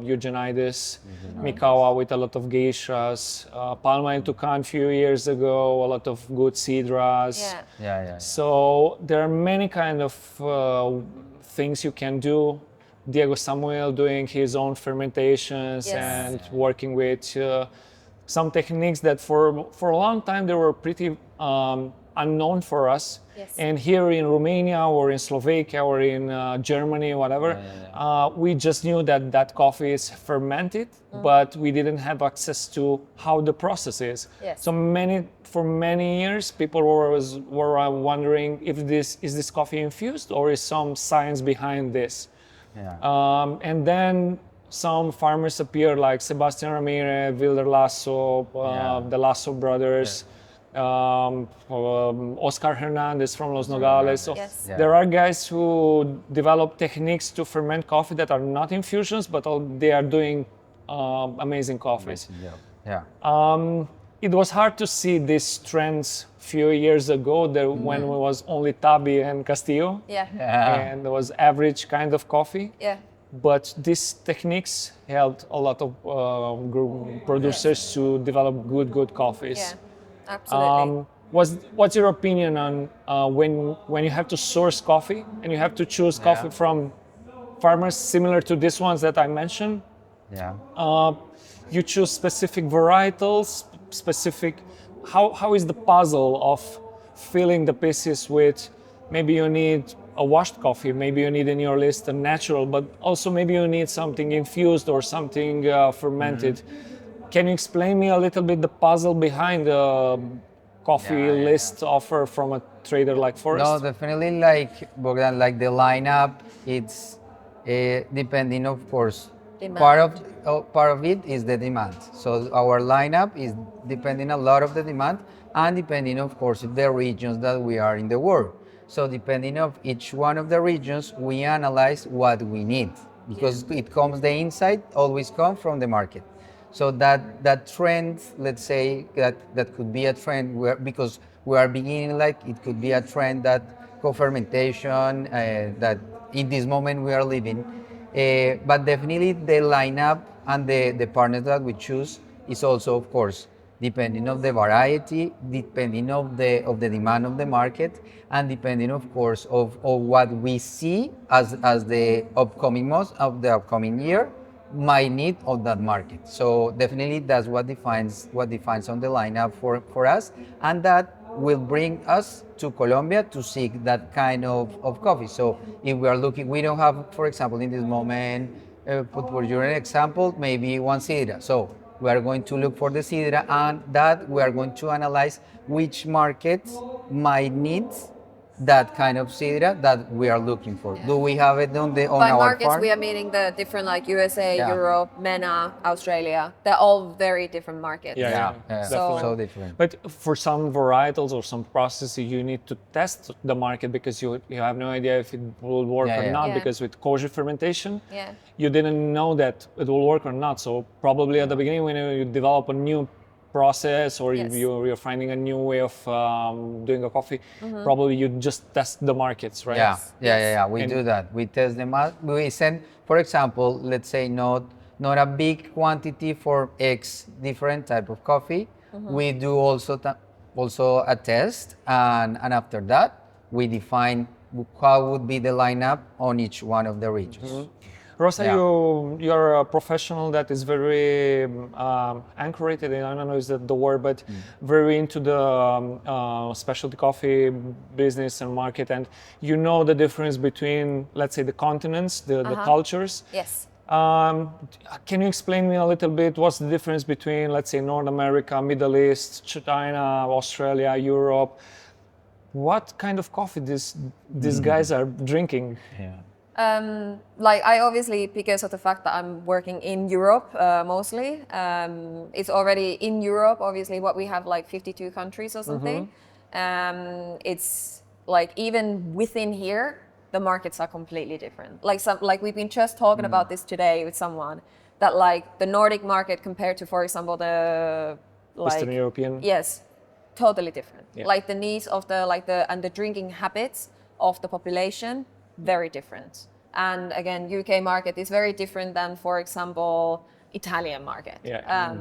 Eugenides, Mikawa with a lot of geishas, Palma and Tucan a few years ago, a lot of good cedras. Yeah. So there are many kind of things you can do. Diego Samuel doing his own fermentations and working with some techniques that for a long time they were pretty unknown for us. Yes. And here in Romania or in Slovakia or in Germany, whatever, we just knew that coffee is fermented, but we didn't have access to how the process is. Yes. So for many years, people were wondering if this coffee infused or is some science behind this. And then some farmers appeared like Sebastian Ramirez, Wilder Lasso, the Lasso brothers, Oscar Hernandez from Los Nogales. So there are guys who develop techniques to ferment coffee that are not infusions, but they are doing amazing coffees. It was hard to see these trends few years ago when it was only Tabi and Castillo, and there was average kind of coffee. But these techniques helped a lot of producers to develop good coffees. Absolutely. What's your opinion on when you have to source coffee and you have to choose coffee from farmers similar to these ones that I mentioned? You choose specific varietals, how is the puzzle of filling the pieces with, maybe you need a washed coffee, maybe you need in your list a natural, but also maybe you need something infused or something fermented. Can you explain me a little bit the puzzle behind the coffee list offer from a trader like Forrest? No, definitely, like Bogdan, like the lineup, it's depending, of course, Demand. Part of it is the demand. So our lineup is depending a lot of the demand and depending, of course, of the regions that we are in the world. So depending of each one of the regions, we analyze what we need because it comes the insight always comes from the market. So that trend, let's say that could be a trend because we are beginning like it could be a trend that co-fermentation that in this moment we are living. But definitely the lineup and the partners that we choose is also, of course, depending of the variety, depending of the demand of the market, and depending, of course, of what we see as the upcoming months of the upcoming year might need of that market. So definitely that's what defines on the lineup for us, and that will bring us to Colombia to seek that kind of coffee. So if we are looking, we don't have, for example, in this moment, put for you an example, maybe one sidra. So we are going to look for the sidra, and that we are going to analyze which markets might need that kind of sidra that we are looking for. Do we have it on By our markets, farm? we are meaning the different like USA, Yeah. Europe, MENA, Australia. They're all very different markets. Yeah. So, So- different. But for some varietals or some processes, you need to test the market because you have no idea if it will work Yeah, or yeah. not. Yeah. Because with kosher fermentation, Yeah. you didn't know that it will work or not. So probably at the beginning, when you develop a new process or Yes. you're finding a new way of doing a coffee, probably you just test the markets, right? Yeah. We And- do that. We test them out. We send, for example, let's say not a big quantity for X different type of coffee. We do also a test, and after that, we define how would be the lineup on each one of the regions. Rosa, Yeah. you're a professional that is very anchored, I don't know is that the word, but very into the specialty coffee business and market, and you know the difference between, let's say, the continents, the cultures. Yes. Can you explain me a little bit what's the difference between, let's say, North America, Middle East, China, Australia, Europe? What kind of coffee these guys are drinking? Like I obviously, because of the fact that I'm working in Europe mostly, it's already in Europe. Obviously, what we have like 52 countries or something. It's like even within here, the markets are completely different. Like we've been just talking about this today with someone that like the Nordic market compared to, for example, the like Eastern European? Yes, totally different. Yeah. Like the needs of the drinking habits of the population, very different. And again, UK market is very different than, for example, Italian market. Yeah.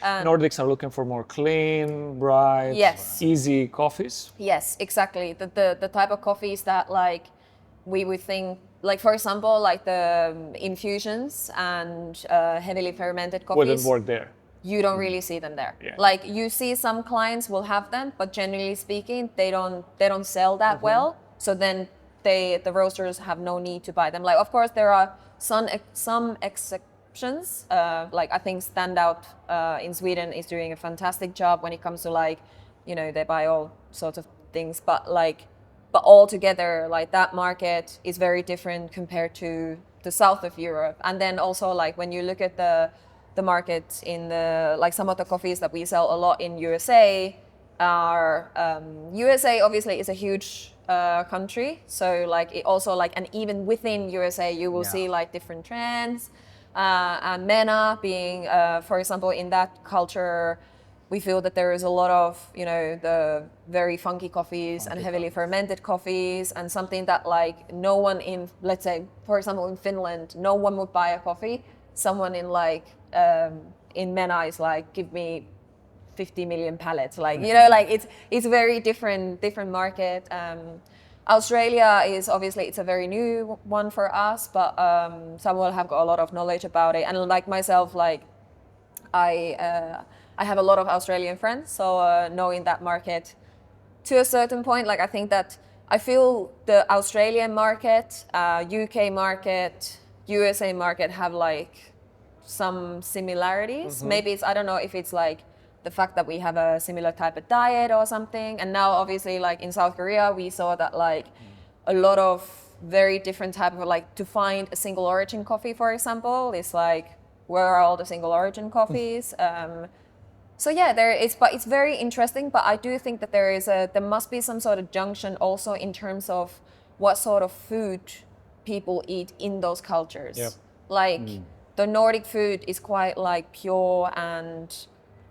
Nordics are looking for more clean, bright, Yes. easy coffees. Yes, exactly. The type of coffees that like we would think, like for example, like the infusions and heavily fermented coffees. Wouldn't work there. You don't really see them there. Yeah. Like you see some clients will have them, but generally speaking, they don't sell that well. So then the roasters have no need to buy them. Like of course there are some exceptions. Like I think Standout in Sweden is doing a fantastic job when it comes to like, you know, they buy all sorts of things, but altogether like that market is very different compared to the south of Europe. And then also like when you look at the market in the like some of the coffees that we sell a lot in USA are USA obviously is a huge country, so like it also like, and even within USA you will see like different trends, and MENA being for example in that culture we feel that there is a lot of, you know, the very funky coffees and heavily fermented coffees, and something that like no one in, let's say for example in Finland, no one would buy a coffee. Someone in like in MENA is like, give me 50 million pallets, like, you know, like it's very different market. Australia is obviously, it's a very new one for us, but Samuel have got a lot of knowledge about it, and like myself, like I have a lot of Australian friends, so knowing that market to a certain point, like I think that I feel the Australian market, UK market, USA market have like some similarities. Maybe it's, I don't know if it's like the fact that we have a similar type of diet or something. And now obviously like in South Korea, we saw that like a lot of very different type of like to find a single origin coffee, for example, is like where are all the single origin coffees? So yeah, there is, but it's very interesting. But I do think that there must be some sort of junction also in terms of what sort of food people eat in those cultures. Yep. Like the Nordic food is quite like pure, and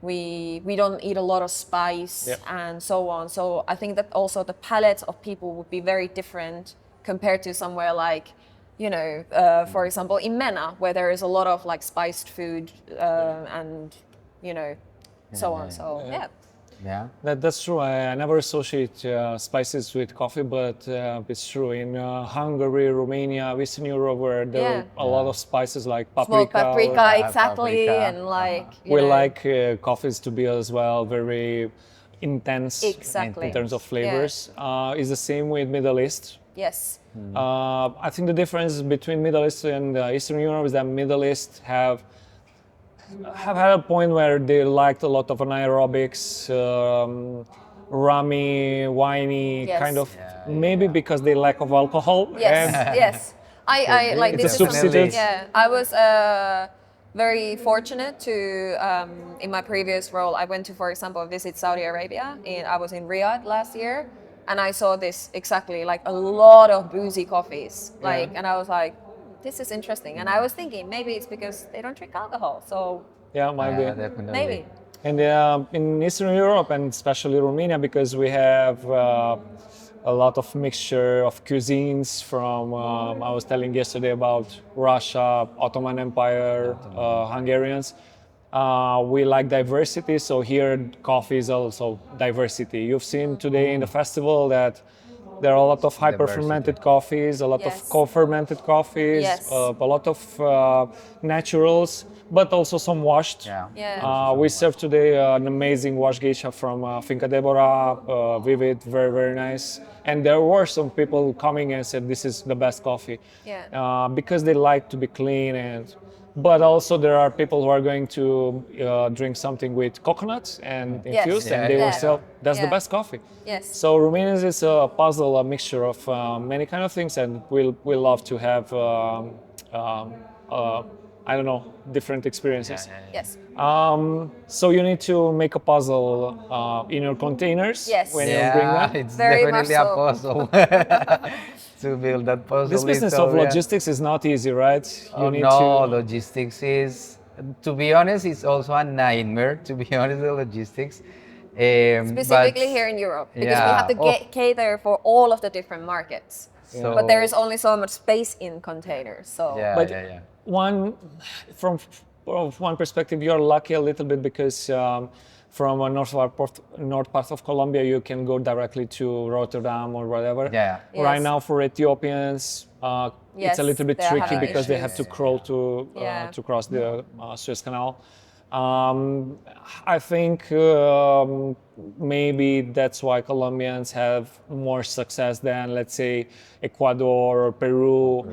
we don't eat a lot of spice Yep. and so on. So I think that also the palate of people would be very different compared to somewhere like, you know, for example, in MENA, where there is a lot of like spiced food and, you know, so on. So yeah. Yeah. That's true. I never associate spices with coffee, but it's true. In Hungary, Romania, Eastern Europe, where there Yeah. are a lot of spices like Smoked paprika. paprika, exactly, paprika. and like you We know, like coffees to be as well very intense exactly in terms of Yeah. flavors. It's the same with Middle East. Yes. I think the difference between Middle East and Eastern Europe is that Middle East have had a point where they liked a lot of anaerobics, rummy, winey Yes. kind of. Yeah, Maybe because they lack of alcohol. Yes. And Yes. I be. like It's this a is something. substitute. Yeah. I was very fortunate to in my previous role. I went to, for example, visit Saudi Arabia. I was in Riyadh last year, and I saw this exactly like a lot of boozy coffees. Like, and I was like, this is interesting. And I was thinking maybe it's because they don't drink alcohol. So yeah, might be. Definitely. maybe. And in Eastern Europe, and especially Romania, because we have a lot of mixture of cuisines from, I was telling yesterday about Russia, Ottoman Empire, Hungarians. We like diversity, so here coffee is also diversity. You've seen today in the festival that there are a lot of hyper-fermented coffees, a lot Yes. of co-fermented coffees, Yes. a lot of naturals, but also some washed. Yeah. Yeah. We served today an amazing wash geisha from Finca Deborah, vivid, very, very nice. And there were some people coming and said, this is the best coffee. Yeah. Because they like to be clean but also there are people who are going to drink something with coconut and Yes. infused, Yeah, and they yeah. will sell, that's the Yeah. best coffee. Yes. So Romanians is a puzzle, a mixture of many kind of things, and we love to have I don't know, different experiences. Yes. So you need to make a puzzle in your containers Yes. when you bring Yeah, them. it's Very much definitely a so. puzzle to build that puzzle. This business of Victoria. logistics is not easy, right? You Oh, need no, to. logistics is, to be honest, it's also a nightmare, to be honest, the logistics. Specifically but- here in Europe, because we Yeah. have to Oh. cater for all of the different markets. So- But there is only so much space in containers. So Yeah, But yeah. one, from one perspective, you're lucky a little bit because from a north part of Colombia, you can go directly to Rotterdam or whatever. Yeah. Right Yes. now, for Ethiopians, it's Yes, a little bit they are tricky having because they have to issues. crawl Yeah. to cross the Suez Canal. I think maybe that's why Colombians have more success than, let's say, Ecuador or Peru,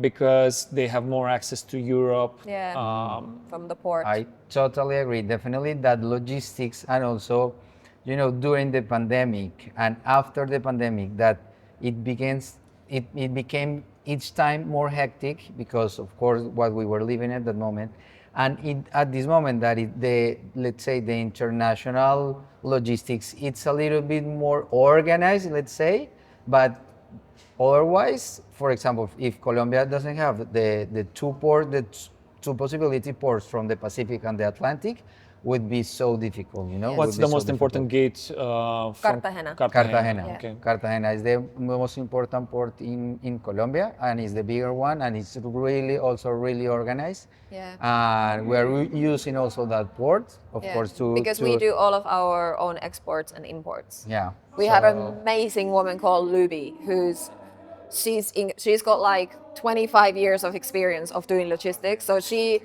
because they have more access to Europe. yeah, from the port. I totally agree. Definitely that logistics, and also, during the pandemic and after the pandemic, that it became each time more hectic because, of course, what we were living at that moment. And at this moment, let's say the international logistics, it's a little bit more organized, let's say, but otherwise, for example, if Colombia doesn't have the two possibility ports from the Pacific and the Atlantic, would be so difficult, Yes. What's the most important gate from Cartagena. Cartagena. Yeah. Okay. Cartagena is the most important port in Colombia, and it's the bigger one, and it's really organized. Yeah. And we are using also that port, of Yeah. course, because we do all of our own exports and imports. Yeah. We have an amazing woman called Luby, she's got like 25 years of experience of doing logistics, so she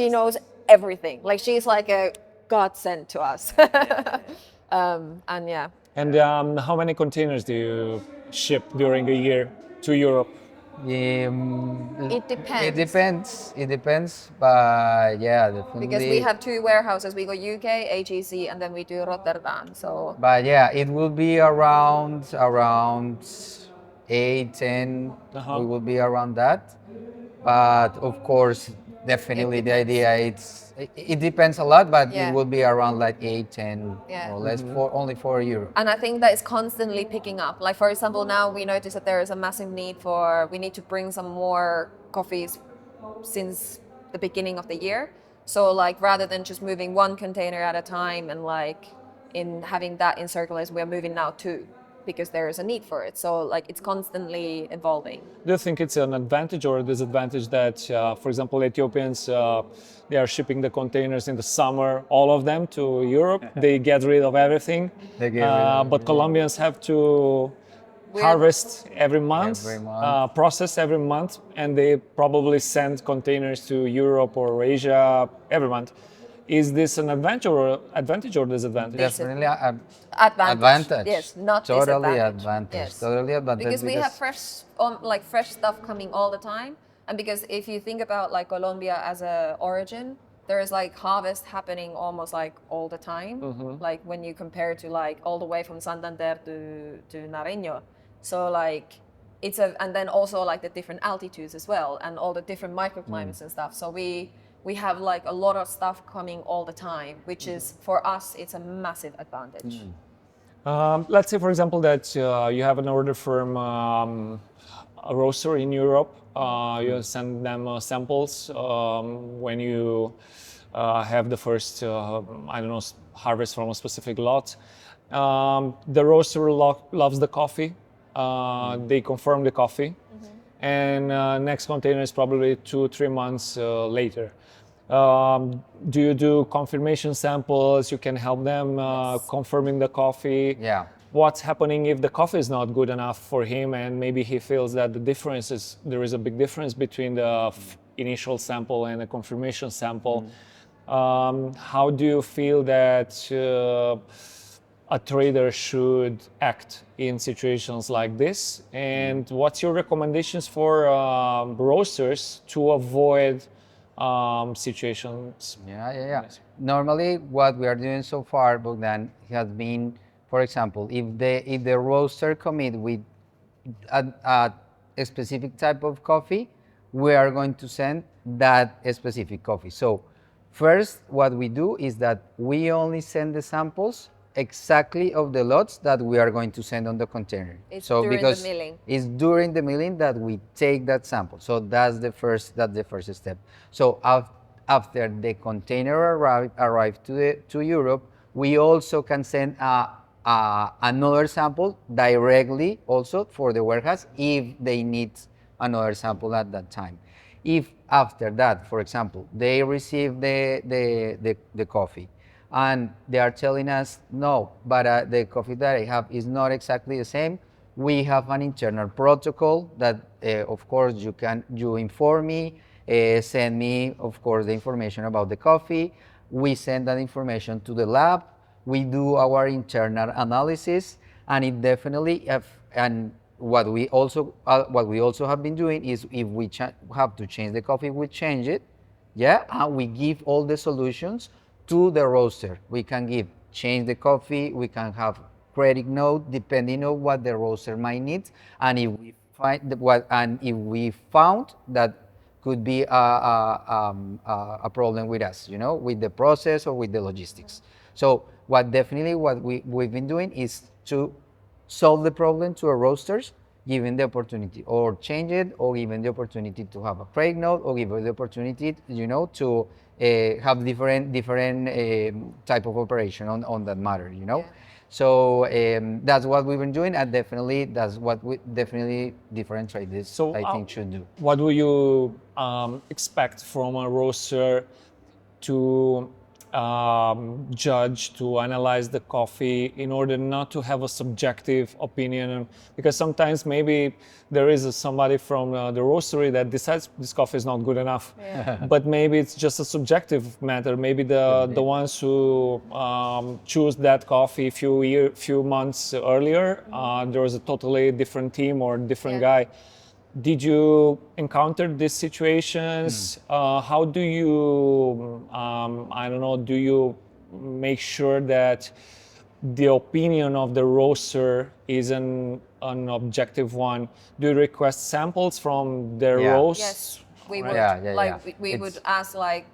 knows everything. Like she's like a godsend to us. And yeah. And how many containers do you ship during a year to Europe? It depends. It depends, but yeah, definitely. Because we have two warehouses. We go UK, AGC, and then we do Rotterdam. So But yeah, it will be around 8, 10, Uh-huh. we will be around that. But of course, definitely the idea it depends a lot, but it Yeah. will be around like 8, 10, Yeah. more or less, only for Europe. And I think that is constantly picking up. Like, for example, now we notice that there is a massive need we need to bring some more coffees since the beginning of the year. So like, rather than just moving one container at a time and like in having that in circulars, we're moving now two because there is a need for it. So like, it's constantly evolving. Do you think it's an advantage or a disadvantage that, for example, Ethiopians, they are shipping the containers in the summer, all of them to Europe, they get rid of everything, They get rid of but everything. Colombians have to harvest every month, Every month. process every month, and they probably send containers to Europe or Asia every month. Is this an advantage or disadvantage? Definitely Advantage. Yes, not totally disadvantage. advantage. Yes. Totally advantage Because we have fresh stuff coming all the time, and because if you think about like Colombia as a origin, there is like harvest happening almost like all the time. Like when you compare to like all the way from Santander to Nariño, so like and then also like the different altitudes as well, and all the different microclimates and stuff. So we have like a lot of stuff coming all the time, which is for us it's a massive advantage. Let's say, for example, that you have an order from a roaster in Europe. You send them samples when you have the first, I don't know, harvest from a specific lot. The roaster loves the coffee. They confirm the coffee. And next container is probably 2-3 months later. Do you do confirmation samples? You can help them confirming the coffee. Yeah. What's happening if the coffee is not good enough for him, and maybe he feels that there is a big difference between the initial sample and the confirmation sample? How do you feel that a trader should act in situations like this? And what's your recommendations for roasters to avoid situations? Yeah. Normally, what we are doing so far, Bogdan, has been, for example, if the roaster commit with a specific type of coffee, we are going to send that specific coffee. So first, what we do is that we only send the samples exactly of the lots that we are going to send on the container. It's so during because the milling. it's during the milling that we take that sample. So that's the first step. So after the container arrive to Europe, we also can send another sample directly also for the warehouse if they need another sample at that time. If after that, for example, they receive the coffee and they are telling us, no, but the coffee that I have is not exactly the same, we have an internal protocol that, of course, you inform me, send me, of course, the information about the coffee. We send that information to the lab. We do our internal analysis, and it definitely, and what we also have been doing is if we have to change the coffee, we change it, yeah, and we give all the solutions to the roaster. We can change the coffee, we can have credit note depending on what the roaster might need, and if we found that could be a problem with us, with the process or with the logistics. So what we've been doing is to solve the problem to our roasters, given the opportunity, or change it, or given the opportunity to have a credit note, or given the opportunity, to have different type of operation on that matter, Yeah. So that's what we've been doing, and definitely that's what different traders I think should do. What do you expect from a roaster to judge, to analyze the coffee in order not to have a subjective opinion? Because sometimes maybe there is somebody from the roastery that decides this coffee is not good enough, but maybe it's just a subjective matter. Maybe the ones who choose that coffee few months earlier, there was a totally different team or different guy. Did you encounter these situations? How do you, do you make sure that the opinion of the roaster is an objective one. Do you request samples from their Yeah. roast? Yes, we Right. would. Yeah, like yeah. we would It's- ask like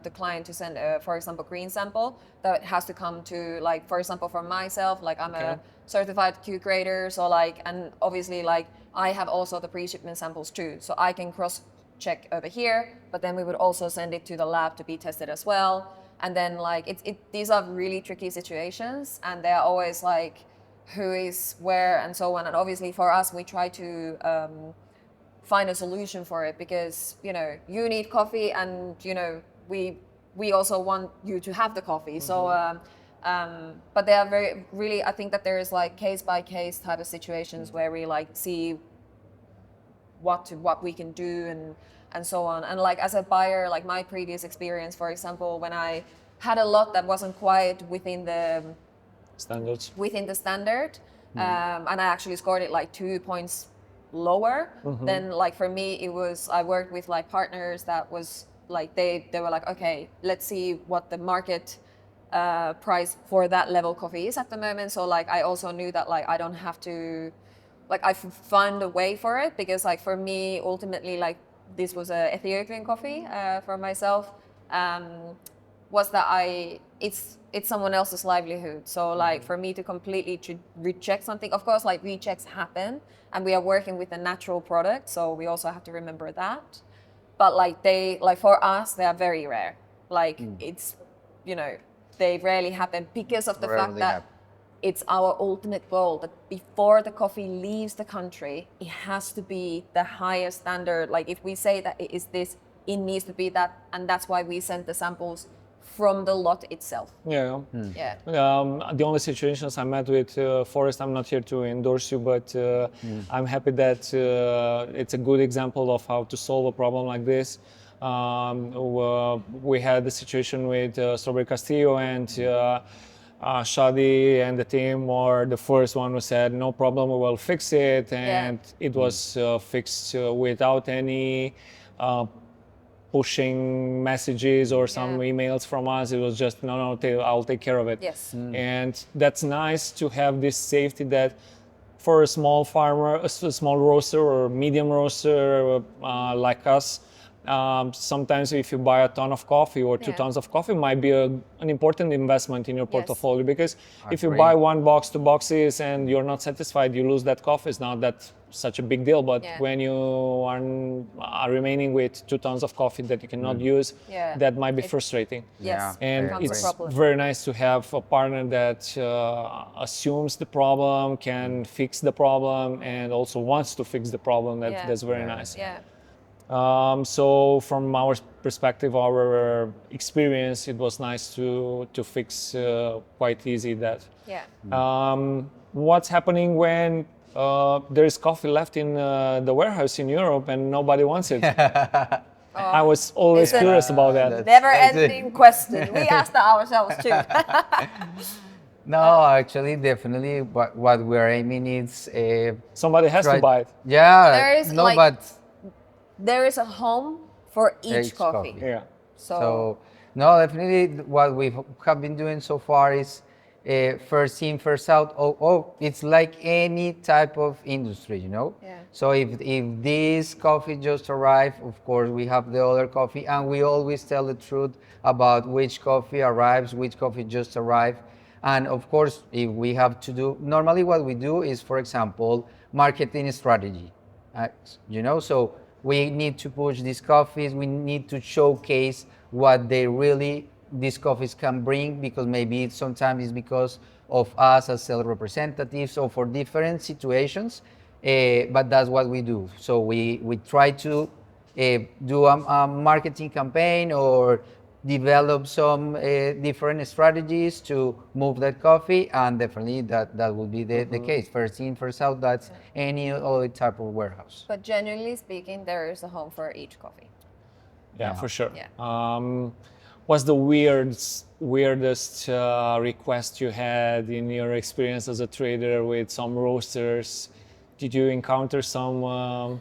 the client to send, for example, green sample that has to come to like, for example, for myself, like I'm a Okay. certified Q grader, so like, and obviously like I have also the pre-shipment samples too, so I can cross check over here, but then we would also send it to the lab to be tested as well. And then like these are really tricky situations, and they're always like who is where and so on. And obviously for us, we try to find a solution for it, because you need coffee, and we also want you to have the coffee. So but they are very really, I think that there is like case by case type of situations where we like see what we can do and so on. And like as a buyer, like my previous experience, for example, when I had a lot that wasn't quite within the Standards. standard, and I actually scored it like 2 points lower, then like for me it was, I worked with like partners that was like they were like, okay, let's see what the market price for that level coffee is at the moment. So like I also knew that like I don't have to, like I found a way for it, because like for me ultimately, like this was a Ethiopian coffee for myself, was that it's someone else's livelihood. So like for me to completely reject something, of course like rejects happen, and we are working with a natural product, so we also have to remember that. But like for us they are very rare. Like it's they rarely happen, because of the fact Rarely that happen. it's our ultimate goal that before the coffee leaves the country, it has to be the highest standard. Like if we say that it is this, it needs to be that, and that's why we send the samples from the lot itself. Yeah. Yeah. The only situations I met with Forrest, I'm not here to endorse you, but I'm happy that it's a good example of how to solve a problem like this. We had the situation with Strawberry Castillo, and Shadi and the team were the first one who said, no problem, we will fix it. And it was fixed without any pushing messages or some emails from us. It was just, no, I'll take care of it. Yes. And that's nice to have this safety that for a small farmer, a small roaster or medium roaster like us, sometimes if you buy a ton of coffee or 2 tons of coffee, might be an important investment in your portfolio. Because if you buy 1 box, 2 boxes, and you're not satisfied, you lose that coffee. It's not that such a big deal. But when you are remaining with 2 tons of coffee that you cannot use, that might be frustrating. Yes. And becomes a it's problem. very nice to have a partner that assumes the problem, can fix the problem, and also wants to fix the problem. That's very nice. Yeah. So from our perspective, our experience, it was nice to fix quite easy that. Yeah. What's happening when there is coffee left in the warehouse in Europe and nobody wants it? I was always It's a- curious about that. Never That's it. ending question. We asked that ourselves too. No, actually, definitely, what we're aiming is Somebody has to try- buy it. Yeah, There is, no, like, but There is a home for each coffee. Yeah. So no, definitely what we have been doing so far is first in, first out. It's like any type of industry, you know. Yeah. So if this coffee just arrived, of course we have the other coffee, and we always tell the truth about which coffee arrives, which coffee just arrived. And of course, if we have to do, normally what we do is, for example, marketing strategy. You know, so we need to push these coffees. We need to showcase what they really, these coffees can bring, because maybe sometimes it's because of us as sales representatives or for different situations. But that's what we do. So we try to do a marketing campaign or develop some different strategies to move that coffee, and definitely that will be the case. First in, first out. That's any other type of warehouse. But generally speaking, there is a home for each coffee. Yeah, for sure. Yeah. What's the weirdest request you had in your experience as a trader with some roasters? Did you encounter some?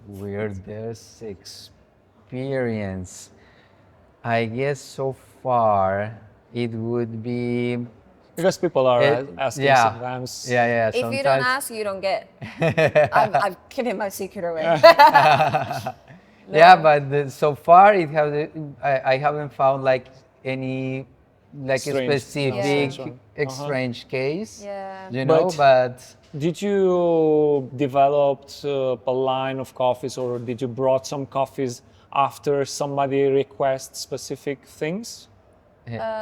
Weirdest experience, I guess so far it would be Because people are asking yeah, sometimes. yeah. If you don't Sometimes, ask, you don't get. I'm giving my secret away. yeah, but so far I haven't found like any like a Strange. No, specific strange one. strange case. Yeah. You know, But- but Did you developed a line of coffees, or did you brought some coffees after somebody requests specific things?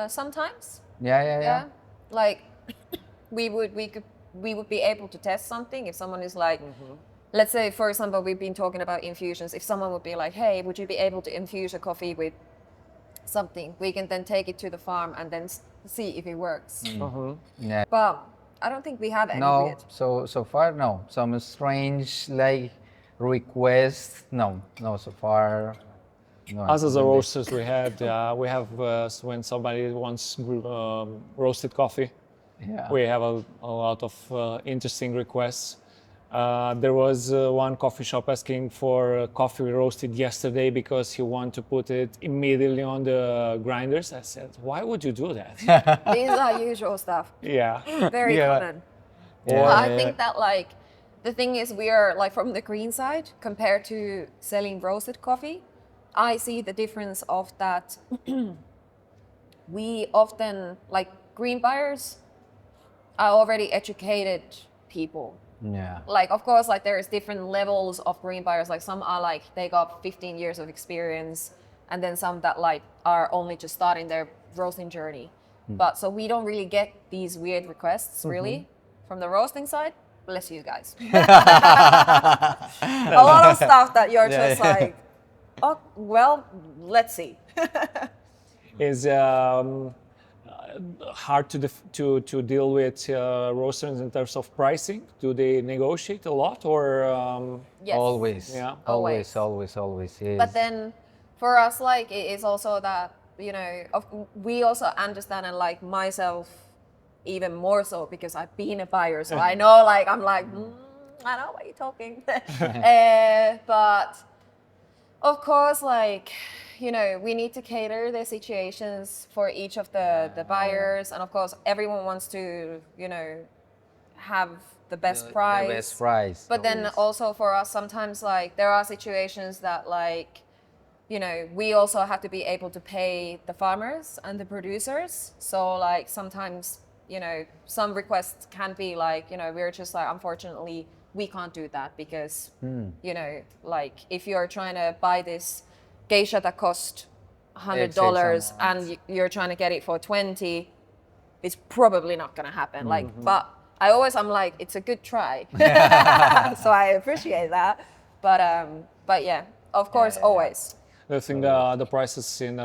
Sometimes. yeah. Yeah. Like we would be able to test something if someone is like, let's say for example we've been talking about infusions. If someone would be like, hey, would you be able to infuse a coffee with something? We can then take it to the farm and then see if it works. Yeah. But I don't think we have any No, weird. so far no. Some strange like requests. No, so far. No. Us as a roasters, we have when somebody wants roasted coffee, Yeah. we have a lot of interesting requests. There was one coffee shop asking for coffee roasted yesterday because he wanted to put it immediately on the grinders. I said, why would you do that? These are usual stuff. Yeah. Very Yeah. common. Yeah, But I yeah, think that like the thing is we are like from the green side compared to selling roasted coffee. I see the difference of that. We often like green buyers are already educated people. Yeah. Like of course like there's different levels of green buyers. Like some are like they got 15 years of experience, and then some that like are only just starting their roasting journey. But so we don't really get these weird requests really from the roasting side. Bless you guys. A lot of stuff that you're just like, oh well, let's see. Is hard to deal with roasters in terms of pricing. Do they negotiate a lot, or Yes. Always. Yeah. Always. Yes. But then for us, like, it is also that, you know, we also understand, and like myself even more so because I've been a buyer. So I know, like, I'm like, I know what you're talking. But of course, like, you know, we need to cater the situations for each of the buyers. And of course, everyone wants to, you know, have the best price. The best price. But then always. also for us, sometimes like there are situations that like, you know, we also have to be able to pay the farmers and the producers. So like sometimes, you know, some requests can be like, you know, we're just like, unfortunately, we can't do that because, you know, like if you're trying to buy this geisha that cost $100 and you're trying to get it for 20, it's probably not going to happen. Like, but I'm like, it's a good try. So I appreciate that. But yeah, of course, always. do you think the prices in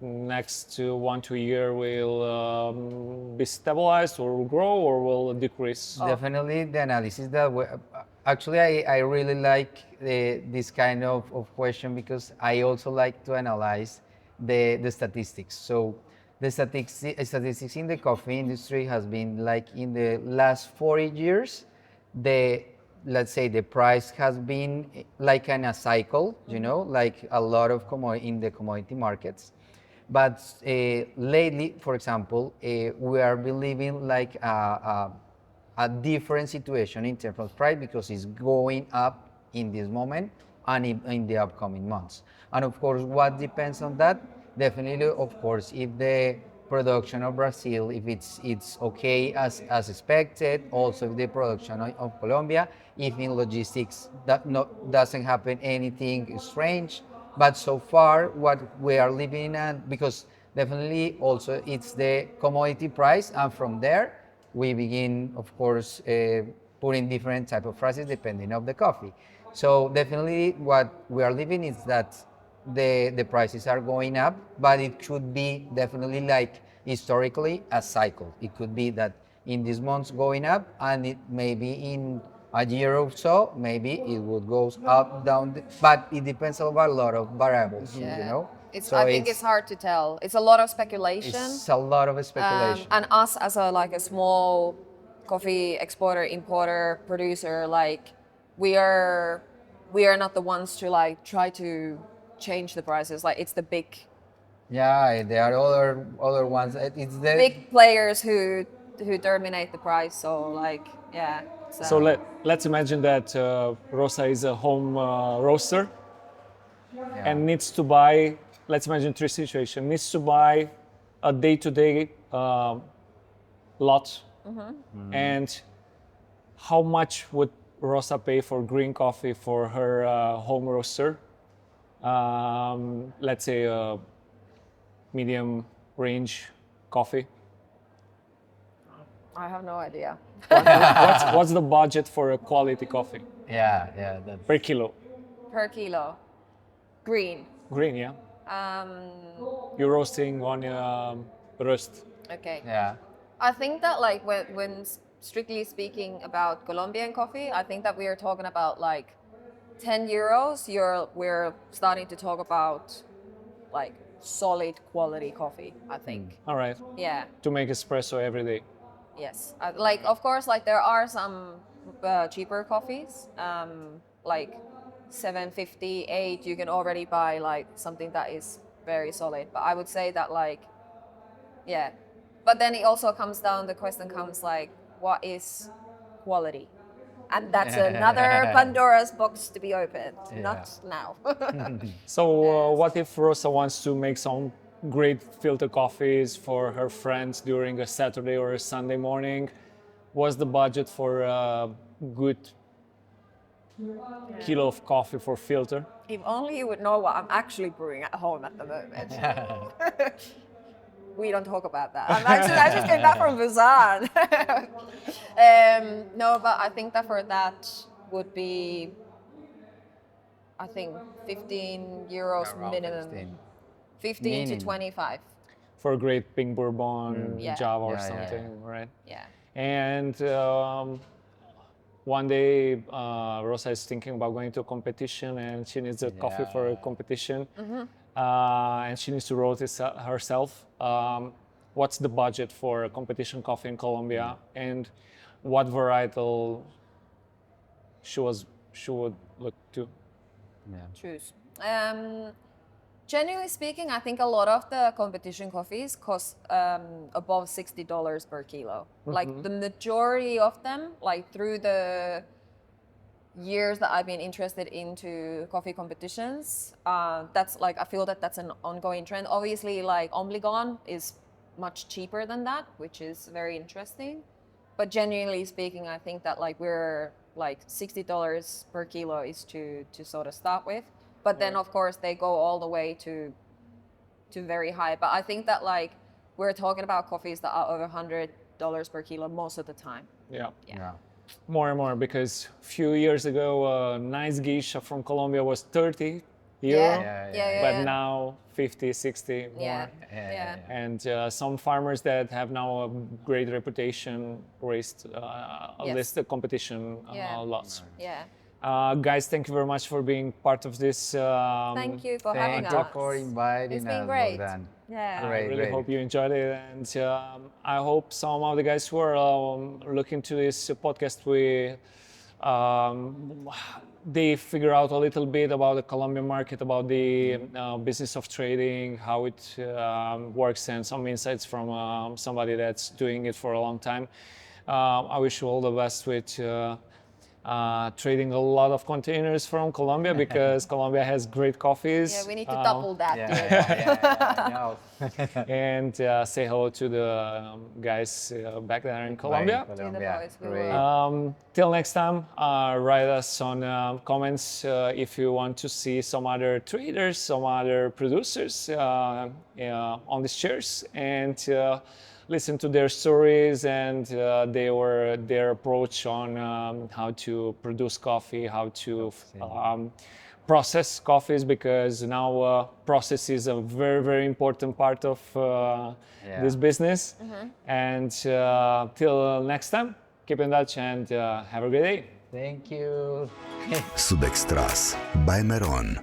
next 1-2 year will be stabilized or grow or will decrease? Definitely the analysis that actually I really like this kind of question because I also like to analyze the statistics. So the statistics in the coffee industry has been like in the last 40 years, let's say the price has been like in a cycle, you know, like a lot of in the commodity markets. But lately, for example, we are believing like a different situation in terms of price because it's going up in this moment and in the upcoming months. And of course, what depends on that? Definitely, of course, if the production of Brazil, if it's okay as expected, also if the production of Colombia, if in logistics doesn't happen anything strange. But so far, what we are living at, because definitely also it's the commodity price, and from there we begin, of course, putting different type of prices depending on the coffee. So definitely what we are living is that the prices are going up, but it could be definitely like historically a cycle. It could be that in these months going up, and it maybe in a year or so, maybe it would go up, down, but it depends on a lot of variables, you know? I think it's hard to tell. It's a lot of speculation. It's a lot of speculation. And us as a small coffee exporter, importer, producer, like we are not the ones to like try to change the prices. Like it's the big Yeah, there are other ones. It's the big players who who terminate the price. So like, yeah. So let's imagine that Rosa is a home roaster and needs to buy, let's imagine three situations, needs to buy a day-to-day lot. And how much would Rosa pay for green coffee for her home roaster? Let's say a medium range coffee. I have no idea. What's the budget for a quality coffee Yeah, that's per kilo? Per kilo. Green. Green, yeah. You're roasting on roast. Okay. yeah. I think that like when strictly speaking about Colombian coffee, I think that we are talking about like 10 euros. We're starting to talk about like solid quality coffee, I think. All right. Yeah. To make espresso every day. Yes. Like of course, like there are some cheaper coffees, like 7.50, 8. You can already buy like something that is very solid. But I would say that like, yeah. But then it also comes down. The question comes like, what is quality? And that's another Pandora's box to be opened. Not now. So what if Rosa wants to make some great filter coffees for her friends during a Saturday or a Sunday morning? What's the budget for a good kilo of coffee for filter? If only you would know what I'm actually brewing at home at the moment. We don't talk about that. I just came back from Busan. No, but I think that for that would be, I think 15 euros Around minimum. 15. 15 to Minimum. 25. For a great pink bourbon, Yeah. Java or Yeah, yeah, something, right? Yeah. And one day, Rosa is thinking about going to a competition, and she needs a coffee for a competition, and she needs to roast it herself. What's the budget for a competition coffee in Colombia, and what varietal she would look to? Choose. Generally speaking, I think a lot of the competition coffees cost above $60 per kilo. Like the majority of them, like through the years that I've been interested into coffee competitions, that's like, I feel that that's an ongoing trend. Obviously, like Obligon is much cheaper than that, which is very interesting. But generally speaking, I think that like we're like $60 per kilo is to sort of start with. But then of course they go all the way to very high. But I think that like we're talking about coffees that are over $100 per kilo most of the time. Yeah. Yeah. More and more, because a few years ago, a nice geisha from Colombia was 30 euro, but now 50, 60 more. Yeah. And some farmers that have now a great reputation raised at least the competition lots. Yeah. Guys, thank you very much for being part of this. Thank you for having Thank us. you for inviting It's been us, great. Bogdan. Yeah. I Great, really great. hope you enjoyed it, and I hope some of the guys who are looking to this podcast, they figure out a little bit about the Colombian market, about the business of trading, how it works, and some insights from somebody that's doing it for a long time. I wish you all the best with trading a lot of containers from Colombia, because Colombia has great coffees. Yeah, we need to double that. I know. And say hello to the guys back there in Colombia. Colombia. boys, we Great. Till next time, write us on comments if you want to see some other traders, some other producers on these shares, and listen to their stories and their approach on how to produce coffee, how to process coffees, because now process is a very, very important part of this business. And till next time, keep in touch and have a great day. Thank you. SUBEXTRAS by Meron.